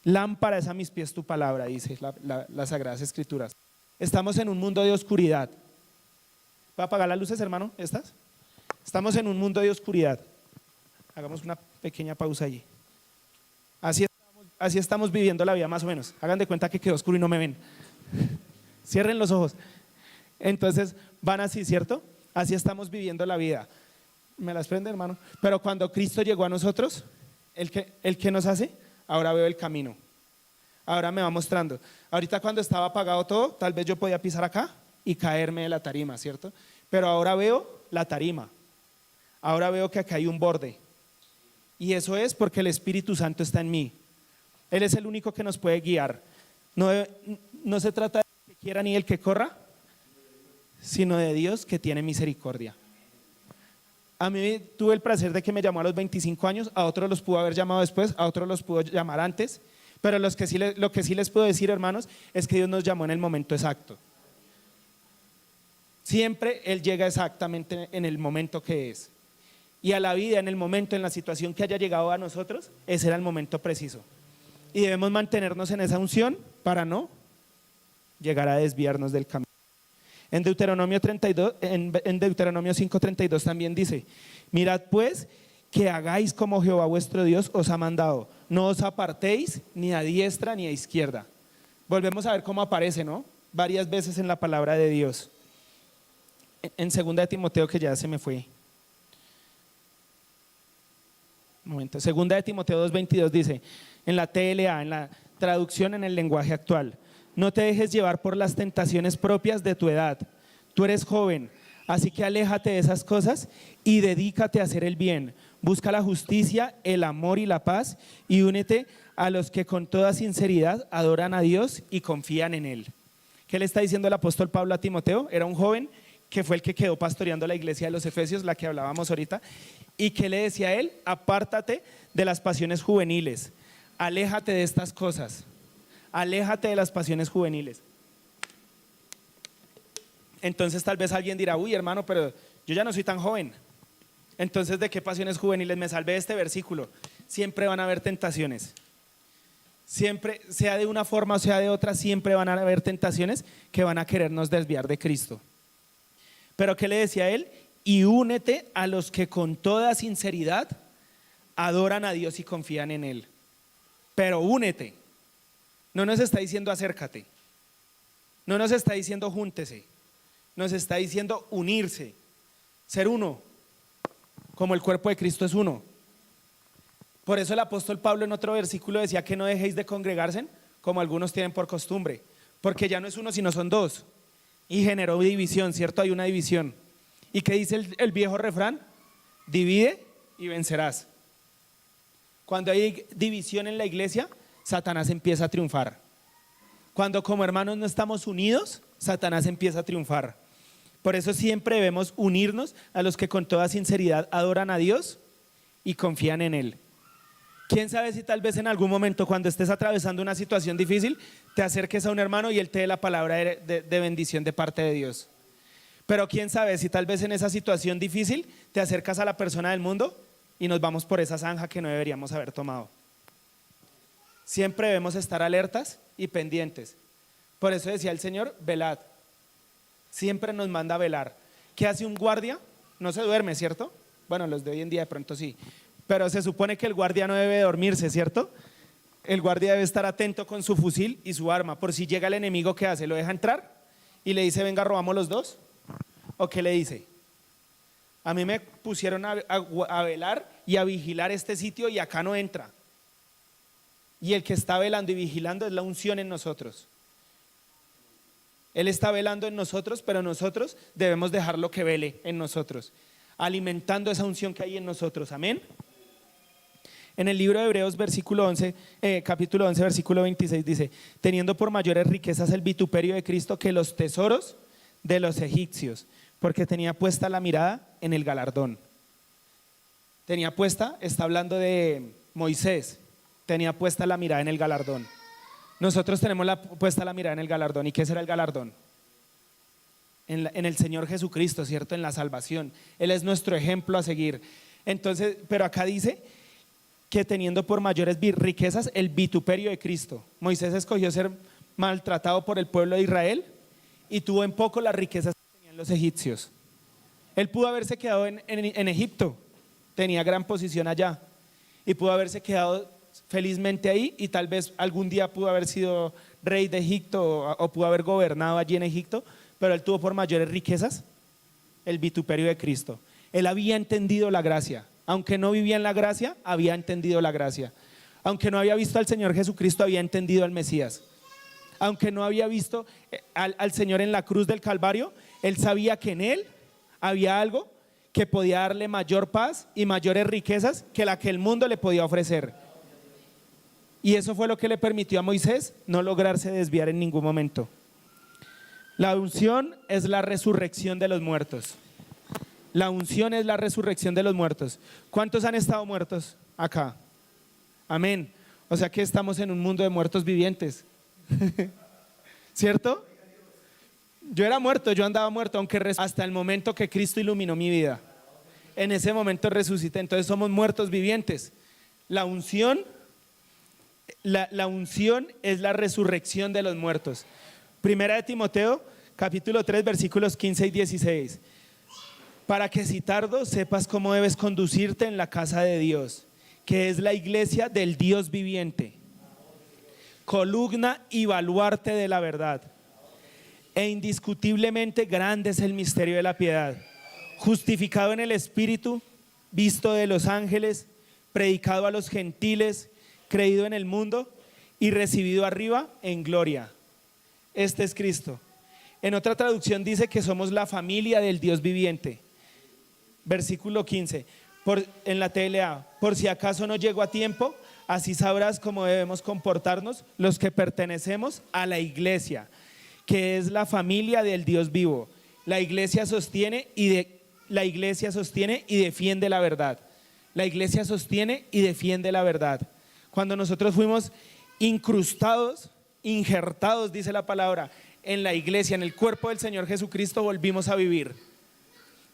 Lámpara es a mis pies tu palabra, dice las Sagradas Escrituras. Estamos en un mundo de oscuridad. ¿Va a apagar las luces, hermano? ¿Estas? Estamos en un mundo de oscuridad. Hagamos una pequeña pausa allí. Así estamos viviendo la vida, más o menos. Hagan de cuenta que quedó oscuro y no me ven. Cierren los ojos. Entonces van así, ¿cierto? Así estamos viviendo la vida. ¿Me las prende, hermano? Pero cuando Cristo llegó a nosotros, ¿el que nos hace? Ahora veo el camino. Ahora me va mostrando. Ahorita, cuando estaba apagado todo, tal vez yo podía pisar acá y caerme de la tarima, ¿cierto? Pero ahora veo la tarima. Ahora veo que acá hay un borde. Y eso es porque el Espíritu Santo está en mí. Él es el único que nos puede guiar. No se trata de que quiera ni el que corra, sino de Dios que tiene misericordia. A mí tuve el placer de que me llamó a los 25 años, a otros los pudo haber llamado después, a otros los pudo llamar antes, pero lo que sí les puedo decir, hermanos, es que Dios nos llamó en el momento exacto. Siempre Él llega exactamente en el momento que es. Y a la vida, en el momento, en la situación que haya llegado a nosotros, ese era el momento preciso. Y debemos mantenernos en esa unción para no llegar a desviarnos del camino. En Deuteronomio 5:32 también dice: mirad pues que hagáis como Jehová vuestro Dios os ha mandado, no os apartéis ni a diestra ni a izquierda. Volvemos a ver cómo aparece, ¿no? Varias veces en la palabra de Dios. En 2 de Timoteo, que ya se me fue. Un momento. 2 de Timoteo 2:22 dice, en la TLA, en la traducción en el lenguaje actual: no te dejes llevar por las tentaciones propias de tu edad. Tú eres joven, así que aléjate de esas cosas y dedícate a hacer el bien. Busca la justicia, el amor y la paz, y únete a los que con toda sinceridad adoran a Dios y confían en Él. ¿Qué le está diciendo el apóstol Pablo a Timoteo? Era un joven que fue el que quedó pastoreando la iglesia de los Efesios, la que hablábamos ahorita. ¿Y qué le decía a él? Apártate de las pasiones juveniles, aléjate de estas cosas, aléjate de las pasiones juveniles. Entonces tal vez alguien dirá, uy hermano, pero yo ya no soy tan joven. Entonces, ¿de qué pasiones juveniles? Me salvé de este versículo. Siempre van a haber tentaciones. Siempre, sea de una forma o sea de otra, siempre van a haber tentaciones que van a querernos desviar de Cristo. Pero ¿qué le decía él? Y únete a los que con toda sinceridad adoran a Dios y confían en Él. Pero únete. No nos está diciendo acércate. No nos está diciendo júntese. Nos está diciendo unirse. Ser uno. Como el cuerpo de Cristo es uno. Por eso el apóstol Pablo en otro versículo decía que no dejéis de congregarse como algunos tienen por costumbre. Porque ya no es uno sino son dos. Y generó división, ¿cierto? Hay una división. ¿Y qué dice el viejo refrán? Divide y vencerás. Cuando hay división en la iglesia, Satanás empieza a triunfar. Cuando como hermanos no estamos unidos, Satanás empieza a triunfar. Por eso siempre debemos unirnos a los que con toda sinceridad adoran a Dios y confían en Él. ¿Quién sabe si tal vez en algún momento cuando estés atravesando una situación difícil te acerques a un hermano y él te dé la palabra de bendición de parte de Dios? Pero quién sabe si tal vez en esa situación difícil te acercas a la persona del mundo y nos vamos por esa zanja que no deberíamos haber tomado. Siempre debemos estar alertas y pendientes. Por eso decía el Señor, velad. Siempre nos manda a velar. ¿Qué hace un guardia? No se duerme, ¿cierto? Bueno, los de hoy en día de pronto sí. Pero se supone que el guardia no debe dormirse, ¿cierto? El guardia debe estar atento con su fusil y su arma. Por si llega el enemigo, ¿qué hace? ¿Lo deja entrar? Y le dice, venga, robamos los dos. ¿O qué le dice? A mí me pusieron a velar y a vigilar este sitio y acá no entra. Y el que está velando y vigilando es la unción en nosotros. Él está velando en nosotros, pero nosotros debemos dejarlo que vele en nosotros, alimentando esa unción que hay en nosotros. Amén. En el libro de Hebreos capítulo 11, versículo 26 dice, teniendo por mayores riquezas el vituperio de Cristo que los tesoros de los egipcios, porque tenía puesta la mirada en el galardón. Tenía puesta, está hablando de Moisés, tenía puesta la mirada en el galardón. Nosotros tenemos puesta la mirada en el galardón. ¿Y qué será el galardón? En el Señor Jesucristo, ¿cierto? En la salvación. Él es nuestro ejemplo a seguir. Entonces, pero acá dice que teniendo por mayores riquezas el vituperio de Cristo. Moisés escogió ser maltratado por el pueblo de Israel y tuvo en poco las riquezas que tenían los egipcios. Él pudo haberse quedado en Egipto, tenía gran posición allá y pudo haberse quedado felizmente ahí y tal vez algún día pudo haber sido rey de Egipto o pudo haber gobernado allí en Egipto, pero él tuvo por mayores riquezas el vituperio de Cristo. Él había entendido la gracia, aunque no vivía en la gracia, había entendido la gracia. Aunque no había visto al Señor Jesucristo, había entendido al Mesías. Aunque no había visto al Señor en la cruz del Calvario, él sabía que en él había algo que podía darle mayor paz y mayores riquezas que la que el mundo le podía ofrecer. Y eso fue lo que le permitió a Moisés no lograrse desviar en ningún momento. La unción es la resurrección de los muertos. La unción es la resurrección de los muertos. ¿Cuántos han estado muertos acá? Amén. O sea que estamos en un mundo de muertos vivientes. ¿Cierto? Yo era muerto, yo andaba muerto, aunque hasta el momento que Cristo iluminó mi vida. En ese momento resucité, entonces somos muertos vivientes. La unción es la resurrección de los muertos. Primera de Timoteo, capítulo 3, versículos 15 y 16. Para que si tardo sepas cómo debes conducirte en la casa de Dios, que es la iglesia del Dios viviente, columna y baluarte de la verdad. E indiscutiblemente grande es el misterio de la piedad, justificado en el Espíritu, visto de los ángeles, predicado a los gentiles, creído en el mundo y recibido arriba en gloria. Este es Cristo. En otra traducción dice que somos la familia del Dios viviente. Versículo 15, en la TLA, por si acaso no llego a tiempo, así sabrás cómo debemos comportarnos los que pertenecemos a la iglesia, que es la familia del Dios vivo. La iglesia sostiene y defiende la verdad. La iglesia sostiene y defiende la verdad. Cuando nosotros fuimos incrustados, injertados, dice la palabra, en la iglesia, en el cuerpo del Señor Jesucristo, volvimos a vivir.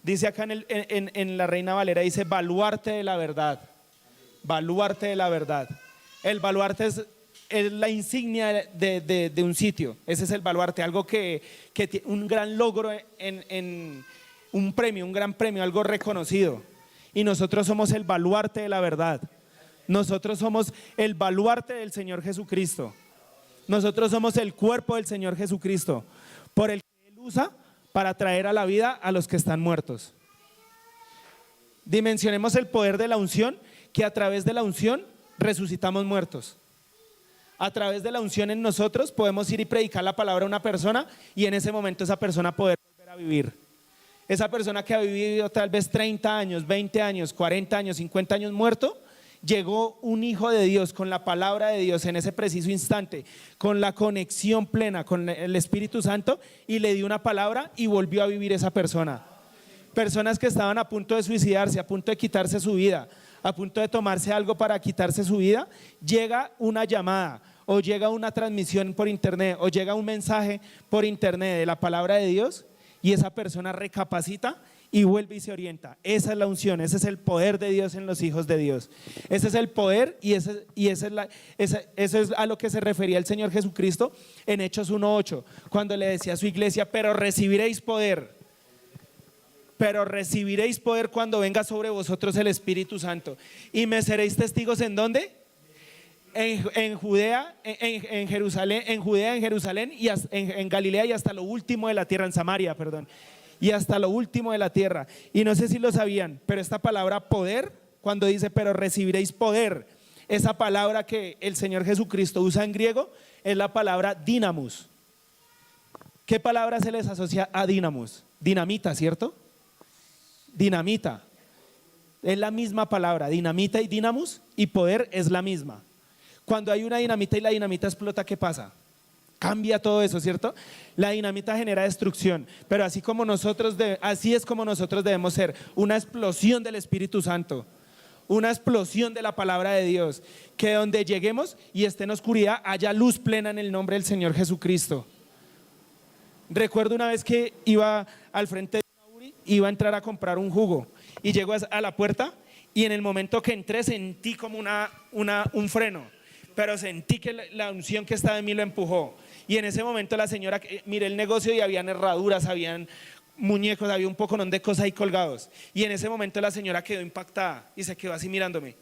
Dice acá en la Reina Valera, dice baluarte de la verdad. Baluarte de la verdad. El baluarte es la insignia de un sitio. Ese es el baluarte, algo que un gran logro un premio, un gran premio, algo reconocido. Y nosotros somos el baluarte de la verdad. Nosotros somos el baluarte del Señor Jesucristo. Nosotros somos el cuerpo del Señor Jesucristo, por el que Él usa para traer a la vida a los que están muertos. Dimensionemos el poder de la unción, que a través de la unción resucitamos muertos. A través de la unción en nosotros podemos ir y predicar la palabra a una persona y en ese momento esa persona poder volver a vivir. Esa persona que ha vivido tal vez 30 años, 20 años, 40 años, 50 años muerto, llegó un hijo de Dios con la palabra de Dios en ese preciso instante, con la conexión plena con el Espíritu Santo, y le dio una palabra y volvió a vivir esa persona. Personas que estaban a punto de suicidarse, a punto de quitarse su vida, a punto de tomarse algo para quitarse su vida, llega una llamada o llega una transmisión por internet o llega un mensaje por internet de la palabra de Dios y esa persona recapacita y vuelve y se orienta. Esa es la unción, ese es el poder de Dios en los hijos de Dios. Ese es el poder y eso es a lo que se refería el Señor Jesucristo en Hechos 1:8, cuando le decía a su iglesia, pero recibiréis poder cuando venga sobre vosotros el Espíritu Santo. Y me seréis testigos ¿en dónde? En Judea, en Jerusalén y en Galilea y hasta lo último de la tierra, en Samaria, perdón. Y hasta lo último de la tierra. Y no sé si lo sabían, pero esta palabra poder, cuando dice pero recibiréis poder, esa palabra que el Señor Jesucristo usa en griego es la palabra dinamus. ¿Qué palabra se les asocia a dinamus? Dinamita, ¿cierto? Dinamita. Es la misma palabra, dinamita y dinamus, y poder es la misma. Cuando hay una dinamita y la dinamita explota, ¿qué pasa? Cambia todo eso, ¿cierto? La dinamita genera destrucción, pero así es como nosotros debemos ser, una explosión del Espíritu Santo, una explosión de la palabra de Dios, que donde lleguemos y esté en oscuridad haya luz plena en el nombre del Señor Jesucristo. Recuerdo una vez que iba al frente de una URI, iba a entrar a comprar un jugo y llego a la puerta y en el momento que entré sentí como un freno, pero sentí que la unción que estaba en mí lo empujó. Y en ese momento la señora, miré el negocio y habían herraduras, habían muñecos, había un poco de cosas ahí colgados. Y en ese momento la señora quedó impactada y se quedó así mirándome.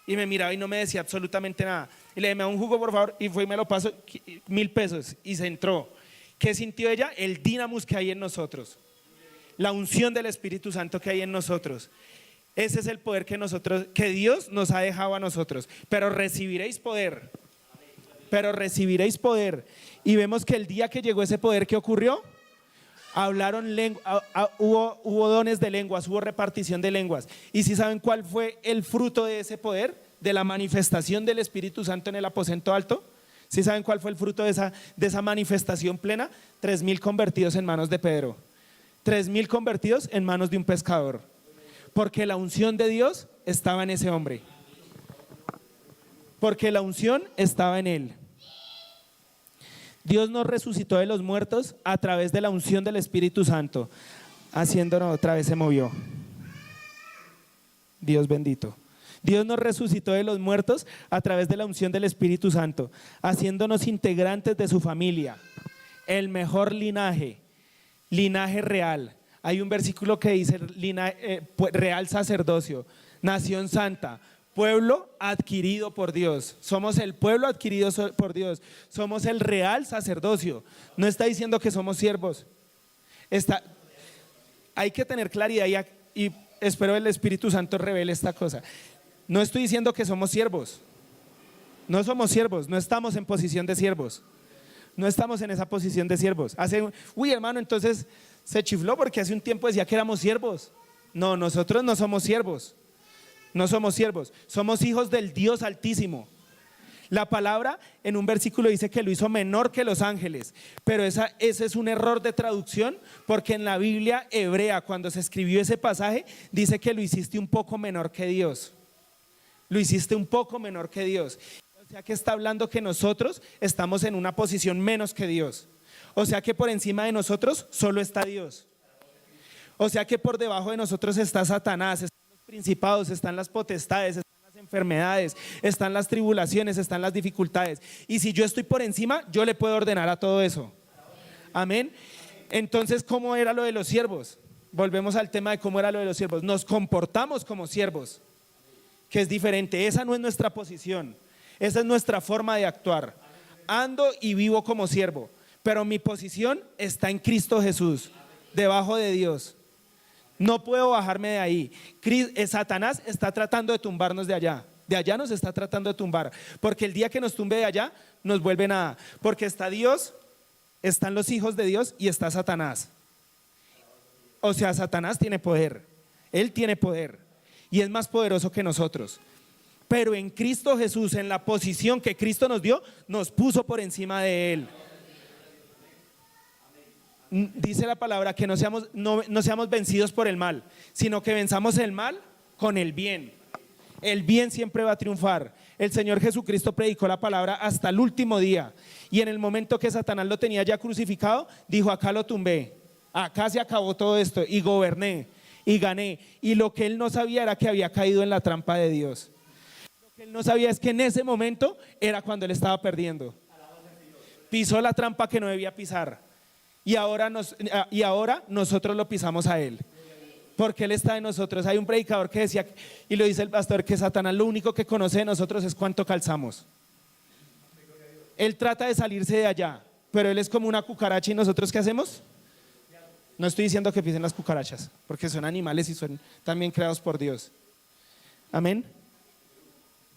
Y me miraba y no me decía absolutamente nada. Y le dije, me da un jugo por favor, y fue y me lo pasó, 1,000 pesos, y se entró. ¿Qué sintió ella? El dinamus que hay en nosotros, la unción del Espíritu Santo que hay en nosotros. Ese es el poder que Dios nos ha dejado a nosotros. Pero recibiréis poder. Y vemos que el día que llegó ese poder, ¿qué ocurrió? Hablaron hubo dones de lenguas, hubo repartición de lenguas. ¿Y si saben cuál fue el fruto de ese poder? De la manifestación del Espíritu Santo en el aposento alto. ¿Sí saben cuál fue el fruto de esa manifestación plena? 3,000 convertidos en manos de Pedro. 3,000 convertidos en manos de un pescador. Porque la unción de Dios estaba en ese hombre. Porque la unción estaba en él. Dios nos resucitó de los muertos a través de la unción del Espíritu Santo. Haciéndonos, otra vez se movió. Dios bendito. Dios nos resucitó de los muertos a través de la unción del Espíritu Santo, haciéndonos integrantes de su familia, el mejor linaje real. Hay un versículo que dice real sacerdocio, nación santa, pueblo adquirido por Dios. Somos el pueblo adquirido por Dios, somos el real sacerdocio. No está diciendo que somos siervos. Hay que tener claridad y espero el Espíritu Santo revele esta cosa. No estoy diciendo que somos siervos. No somos siervos, no estamos en posición de siervos. No estamos en esa posición de siervos. Hermano, entonces se chifló porque hace un tiempo decía que éramos siervos. No, nosotros no somos siervos. No somos siervos, somos hijos del Dios Altísimo. La palabra en un versículo dice que lo hizo menor que los ángeles, pero ese es un error de traducción, porque en la Biblia hebrea, cuando se escribió ese pasaje, dice que lo hiciste un poco menor que Dios. Lo hiciste un poco menor que Dios. O sea que está hablando que nosotros estamos en una posición menos que Dios. O sea que por encima de nosotros solo está Dios. O sea que por debajo de nosotros está Satanás, están los principados, están las potestades, están las enfermedades, están las tribulaciones, están las dificultades. Y si yo estoy por encima, yo le puedo ordenar a todo eso. Amén. Entonces, ¿cómo era lo de los siervos? Volvemos al tema de cómo era lo de los siervos. Nos comportamos como siervos, que es diferente. Esa no es nuestra posición, esa es nuestra forma de actuar. Ando y vivo como siervo, pero mi posición está en Cristo Jesús, debajo de Dios. No puedo bajarme de ahí. Satanás está tratando de tumbarnos de allá nos está tratando de tumbar, porque el día que nos tumbe de allá nos vuelve nada, porque está Dios, están los hijos de Dios y está Satanás. O sea, Satanás tiene poder, él tiene poder y es más poderoso que nosotros, pero en Cristo Jesús, en la posición que Cristo nos dio, nos puso por encima de él. Dice la palabra que no seamos vencidos por el mal, sino que venzamos el mal con el bien. El bien siempre va a triunfar. El Señor Jesucristo predicó la palabra hasta el último día, y en el momento que Satanás lo tenía ya crucificado, dijo: acá lo tumbé, acá se acabó todo esto, y goberné y gané. Y lo que él no sabía era que había caído en la trampa de Dios. Lo que él no sabía es que en ese momento era cuando él estaba perdiendo. Pisó la trampa que no debía pisar. Y ahora nosotros lo pisamos a él, porque él está en nosotros. Hay un predicador que decía, y lo dice el pastor, que Satanás lo único que conoce de nosotros es cuánto calzamos. Él trata de salirse de allá, pero él es como una cucaracha. ¿Y nosotros qué hacemos? No estoy diciendo que pisen las cucarachas, porque son animales y son también creados por Dios. Amén.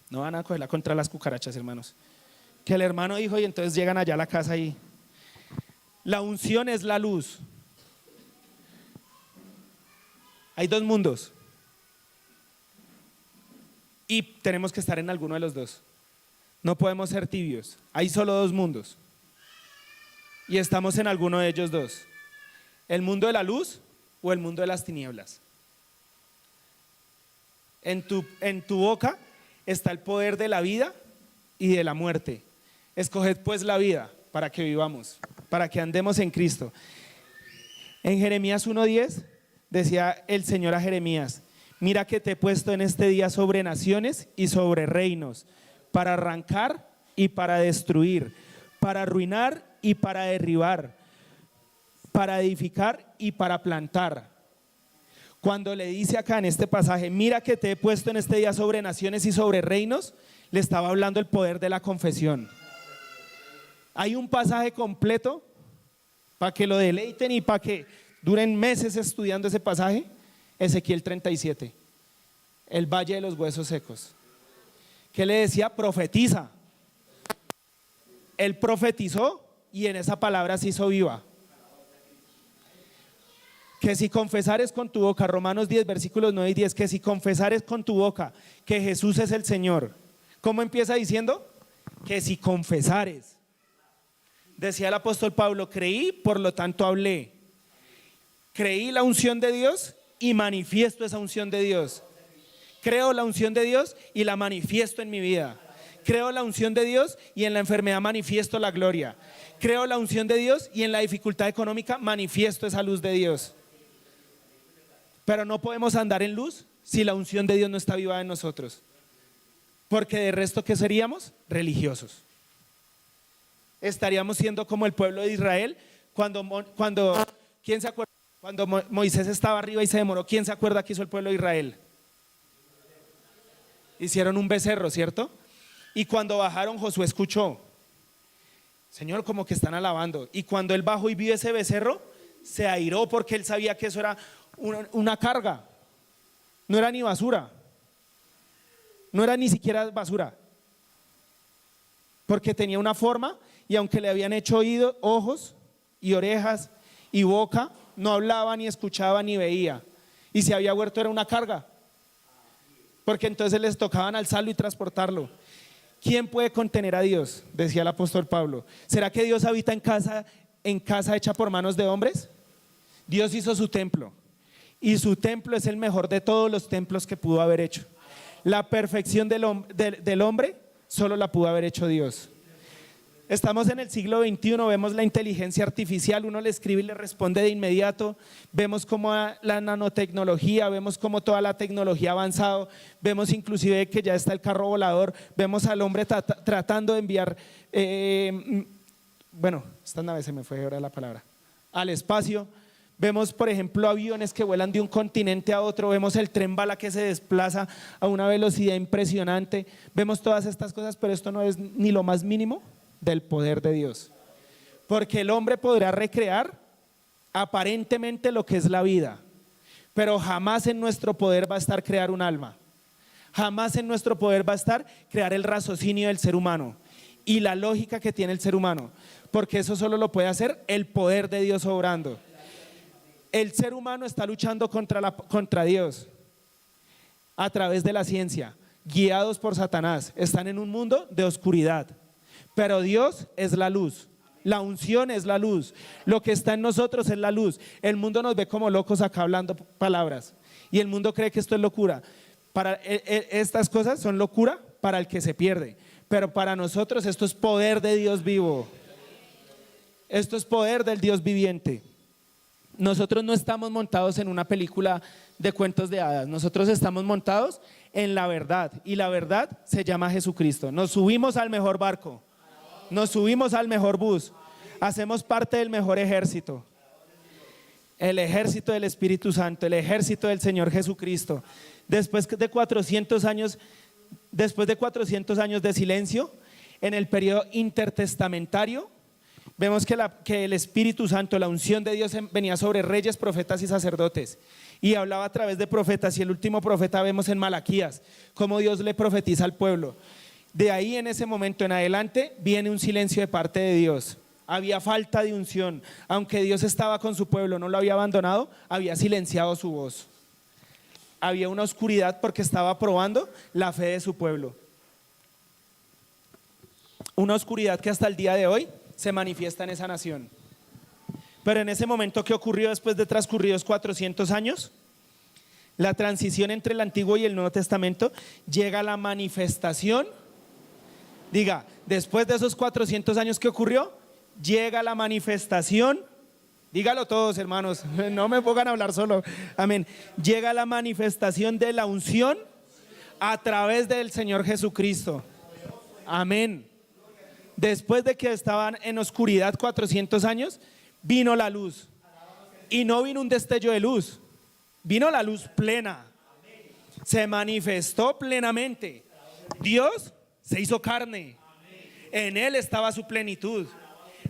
No van a cogerla contra las cucarachas, hermanos. Que el hermano dijo, y entonces llegan allá a la casa y la unción es la luz. Hay dos mundos y tenemos que estar en alguno de los dos. No podemos ser tibios. Hay solo dos mundos y estamos en alguno de ellos dos: el mundo de la luz o el mundo de las tinieblas. En tu boca está el poder de la vida y de la muerte. Escoged pues la vida para que vivamos, para que andemos en Cristo. En Jeremías 1:10 decía el Señor a Jeremías: mira que te he puesto en este día sobre naciones y sobre reinos, para arrancar y para destruir, para arruinar y para derribar, para edificar y para plantar. Cuando le dice acá en este pasaje, mira que te he puesto en este día sobre naciones y sobre reinos, le estaba hablando el poder de la confesión. Hay un pasaje completo para que lo deleiten y para que duren meses estudiando ese pasaje: Ezequiel 37, el valle de los huesos secos. ¿Qué le decía? Profetiza. Él profetizó y en esa palabra se hizo viva. Que si confesares con tu boca, Romanos 10 versículos 9 y 10, que si confesares con tu boca que Jesús es el Señor. ¿Cómo empieza diciendo? Que si confesares. Decía el apóstol Pablo: creí, por lo tanto hablé. Creí la unción de Dios y manifiesto esa unción de Dios. Creo la unción de Dios y la manifiesto en mi vida. Creo la unción de Dios y en la enfermedad manifiesto la gloria. Creo la unción de Dios y en la dificultad económica manifiesto esa luz de Dios. Pero no podemos andar en luz si la unción de Dios no está viva en nosotros, porque de resto, ¿qué seríamos? Religiosos. Estaríamos siendo como el pueblo de Israel ¿quién se acuerda? Cuando Moisés estaba arriba y se demoró, ¿quién se acuerda que hizo el pueblo de Israel? Hicieron un becerro, ¿cierto? Y cuando bajaron, Josué escuchó: Señor, como que están alabando. Y cuando él bajó y vio ese becerro, se airó, porque él sabía que eso era una carga. No era ni basura, no era ni siquiera basura, porque tenía una forma, y aunque le habían hecho ojos y orejas y boca, no hablaba, ni escuchaba, ni veía. Y si había huerto era una carga, porque entonces les tocaban alzarlo y transportarlo. ¿Quién puede contener a Dios? Decía el apóstol Pablo. ¿Será que Dios habita en casa hecha por manos de hombres? Dios hizo su templo y su templo es el mejor de todos los templos que pudo haber hecho. La perfección del hombre solo la pudo haber hecho Dios. Estamos en el siglo XXI, vemos la inteligencia artificial, uno le escribe y le responde de inmediato, vemos cómo la nanotecnología, vemos cómo toda la tecnología ha avanzado, vemos inclusive que ya está el carro volador, vemos al hombre tratando de enviar, esta nave se me fue ahora la palabra, al espacio. Vemos, por ejemplo, aviones que vuelan de un continente a otro, vemos el tren bala que se desplaza a una velocidad impresionante, vemos todas estas cosas, pero esto no es ni lo más mínimo del poder de Dios. Porque el hombre podrá recrear aparentemente lo que es la vida, pero jamás en nuestro poder va a estar crear un alma. Jamás en nuestro poder va a estar crear el raciocinio del ser humano y la lógica que tiene el ser humano, porque eso solo lo puede hacer el poder de Dios obrando. El ser humano está luchando contra Dios a través de la ciencia, guiados por Satanás. Están en un mundo de oscuridad, pero Dios es la luz. La unción es la luz. Lo que está en nosotros es la luz. El mundo nos ve como locos acá hablando palabras y el mundo cree que esto es locura. Estas cosas son locura para el que se pierde, pero para nosotros esto es poder de Dios vivo. Esto es poder del Dios viviente. Nosotros no estamos montados en una película de cuentos de hadas, nosotros estamos montados en la verdad y la verdad se llama Jesucristo. Nos subimos al mejor barco, nos subimos al mejor bus, hacemos parte del mejor ejército, el ejército del Espíritu Santo, el ejército del Señor Jesucristo. Después de 400 años de silencio, en el periodo intertestamentario, vemos que el Espíritu Santo, la unción de Dios venía sobre reyes, profetas y sacerdotes y hablaba a través de profetas, y el último profeta vemos en Malaquías cómo Dios le profetiza al pueblo. De ahí, en ese momento en adelante, viene un silencio de parte de Dios. Había falta de unción, aunque Dios estaba con su pueblo, no lo había abandonado, había silenciado su voz. Había una oscuridad porque estaba probando la fe de su pueblo. Una oscuridad que hasta el día de hoy se manifiesta en esa nación. Pero en ese momento, ¿qué ocurrió después de transcurridos 400 años? La transición entre el Antiguo y el Nuevo Testamento, llega la manifestación. Diga, después de esos 400 años, ¿qué ocurrió? Llega la manifestación. Dígalo todos, hermanos, no me pongan a hablar solo. Amén. Llega la manifestación de la unción a través del Señor Jesucristo. Amén. Después de que estaban en oscuridad 400 años, vino la luz. Y no vino un destello de luz, vino la luz plena. Se manifestó plenamente. Dios se hizo carne. En Él estaba su plenitud.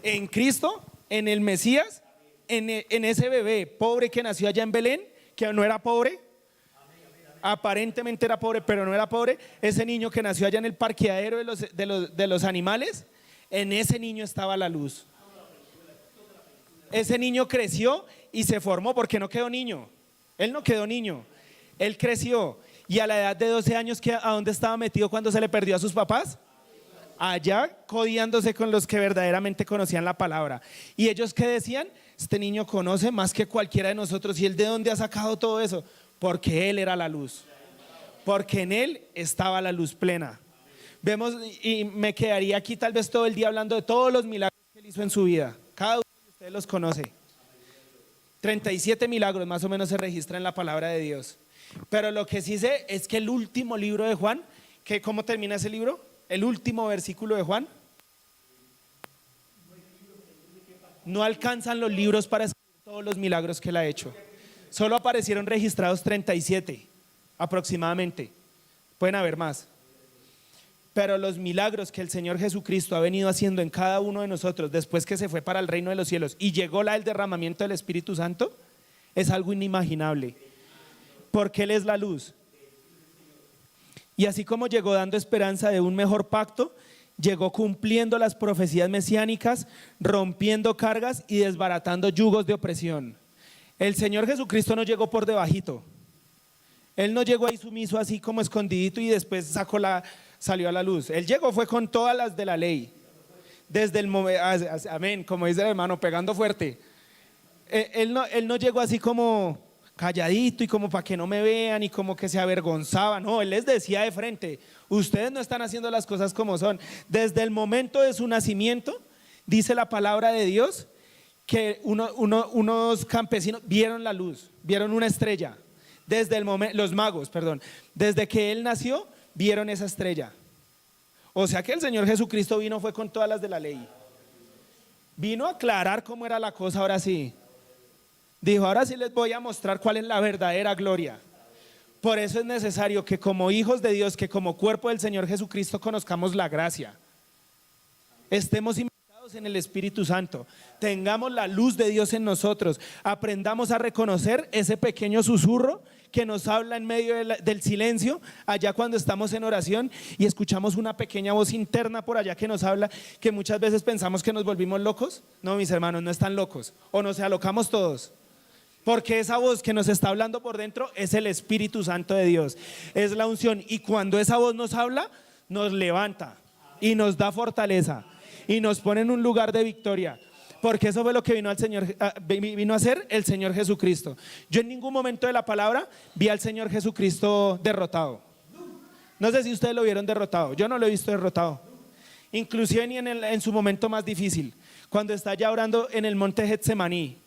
En Cristo, en el Mesías, en ese bebé pobre que nació allá en Belén, que no era pobre. Aparentemente era pobre, pero no era pobre. Ese niño que nació allá en el parqueadero de los animales, en ese niño estaba la luz. Ese niño creció y se formó, porque no quedó niño. Él no quedó niño, él creció. Y a la edad de 12 años, ¿a dónde estaba metido cuando se le perdió a sus papás? Allá, codiándose con los que verdaderamente conocían la palabra. ¿Y ellos qué decían? Este niño conoce más que cualquiera de nosotros. ¿Y él de dónde ha sacado todo eso? Porque él era la luz, porque en él estaba la luz plena. Vemos, y me quedaría aquí tal vez todo el día hablando de todos los milagros que él hizo en su vida. Cada uno de ustedes los conoce. 37 milagros más o menos se registran en la palabra de Dios. Pero lo que sí sé es que el último libro de Juan, ¿cómo termina ese libro? El último versículo de Juan. No alcanzan los libros para escribir todos los milagros que él ha hecho. Solo aparecieron registrados 37 aproximadamente. Pueden haber más. Pero los milagros que el Señor Jesucristo ha venido haciendo en cada uno de nosotros después que se fue para el reino de los cielos y llegó el derramamiento del Espíritu Santo, es algo inimaginable, porque Él es la luz. Y así como llegó dando esperanza de un mejor pacto, llegó cumpliendo las profecías mesiánicas, rompiendo cargas y desbaratando yugos de opresión. El Señor Jesucristo no llegó por debajito. Él no llegó ahí sumiso, así como escondidito, y después sacó salió a la luz. Él llegó fue con todas las de la ley. Desde el momento, amén, como dice el hermano, pegando fuerte. Él no llegó así como calladito y como para que no me vean y como que se avergonzaba. No, él les decía de frente, ustedes no están haciendo las cosas como son. Desde el momento de su nacimiento, dice la palabra de Dios, que unos campesinos vieron la luz, vieron una estrella. Desde el momento, los magos, perdón, desde que él nació, vieron esa estrella. O sea que el Señor Jesucristo vino fue con todas las de la ley. Vino a aclarar cómo era la cosa ahora sí. Dijo, ahora sí les voy a mostrar cuál es la verdadera gloria. Por eso es necesario que como hijos de Dios, que como cuerpo del Señor Jesucristo conozcamos la gracia. Estemos immersados en el Espíritu Santo. Tengamos la luz de Dios en nosotros. Aprendamos a reconocer ese pequeño susurro que nos habla en medio del silencio, allá cuando estamos en oración y escuchamos una pequeña voz interna por allá que nos habla, que muchas veces pensamos que nos volvimos locos. No, mis hermanos, no están locos, o nos alocamos todos. Porque esa voz que nos está hablando por dentro es el Espíritu Santo de Dios, es la unción. Y cuando esa voz nos habla, nos levanta y nos da fortaleza y nos pone en un lugar de victoria. Porque eso fue lo que vino a hacer el Señor Jesucristo. Yo en ningún momento de la palabra vi al Señor Jesucristo derrotado. No sé si ustedes lo vieron derrotado, yo no lo he visto derrotado. Inclusive ni en su momento más difícil, cuando está ya orando en el monte Getsemaní.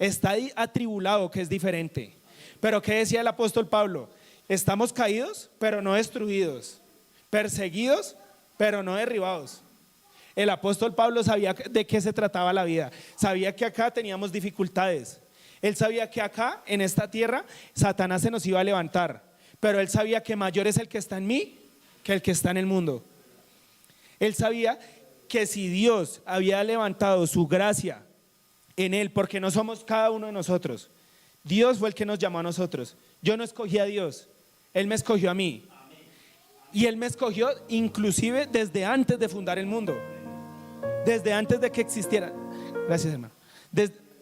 Está atribulado, que es diferente. Pero ¿qué decía el apóstol Pablo? Estamos caídos, pero no destruidos. Perseguidos, pero no derribados. El apóstol Pablo sabía de qué se trataba la vida. Sabía que acá teníamos dificultades. Él sabía que acá, en esta tierra, Satanás se nos iba a levantar. Pero él sabía que mayor es el que está en mí que el que está en el mundo. Él sabía que si Dios había levantado su gracia en él, porque no somos cada uno de nosotros. Dios fue el que nos llamó a nosotros. Yo no escogí a Dios, Él me escogió a mí. Y Él me escogió inclusive desde antes de fundar el mundo. Desde antes de que existiera. Gracias, hermano.